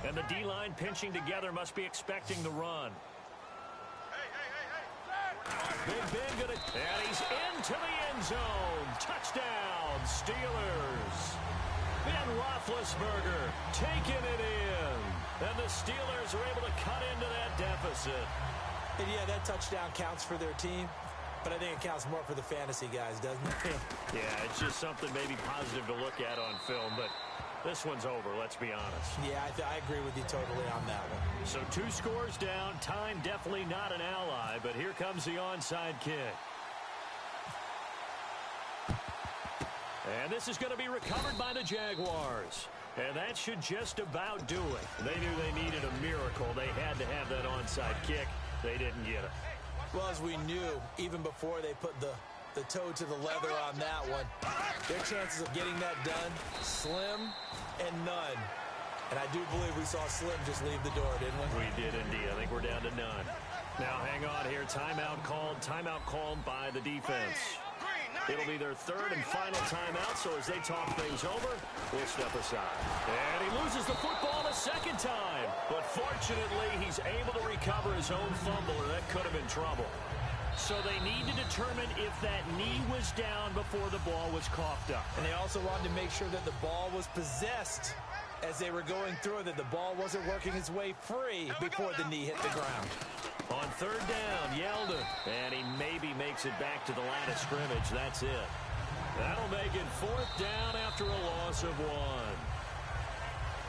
And the D-line pinching together must be expecting the run. Big Ben gonna, and he's into the end zone. Touchdown, Steelers. Ben Roethlisberger taking it in. And the Steelers are able to cut into that deficit. And yeah, that touchdown counts for their team, but I think it counts more for the fantasy guys, doesn't it? Yeah, it's just something maybe positive to look at on film, but this one's over, let's be honest. Yeah, I agree with you totally on that one. So 2 scores down, time definitely not an ally, but here comes the onside kick. And this is going to be recovered by the Jaguars. And that should just about do it. They knew they needed a miracle. They had to have that onside kick. They didn't get it. Well, as we knew, even before they put the toe to the leather on that one, their chances of getting that done, slim and none. And I do believe we saw Slim just leave the door, didn't we? We did indeed. I think we're down to none. Now, hang on here. Timeout called by the defense. It'll be their 3rd and final timeout, so as they talk things over, we'll step aside. And he loses the football the 2nd time. But fortunately, he's able to recover his own fumble, or that could have been trouble. So they need to determine if that knee was down before the ball was coughed up. And they also wanted to make sure that the ball was possessed as they were going through, that the ball wasn't working its way free before the knee hit the ground. On 3rd down, Yeldon. And he maybe makes it back to the line of scrimmage. That's it. That'll make it 4th down after a loss of 1.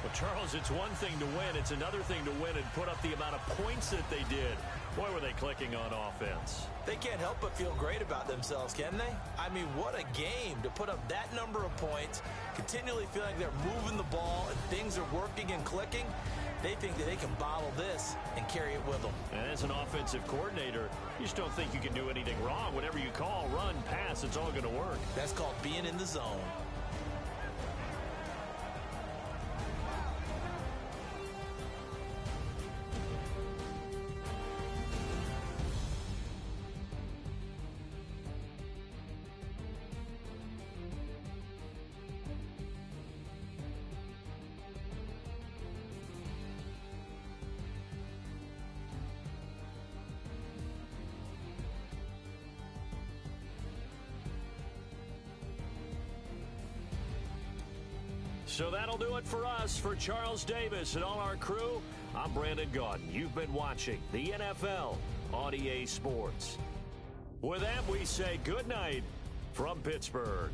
Well, Charles, it's one thing to win. It's another thing to win and put up the amount of points that they did. Boy, were they clicking on offense. They can't help but feel great about themselves, can they? I mean, what a game to put up that number of points, continually feel like they're moving the ball and things are working and clicking. They think that they can bottle this and carry it with them. And as an offensive coordinator, you just don't think you can do anything wrong. Whatever you call, run, pass, it's all going to work. That's called being in the zone. So that'll do it for us. For Charles Davis and all our crew, I'm Brandon Gaudin. You've been watching the NFL on EA Sports. With that, we say good night from Pittsburgh.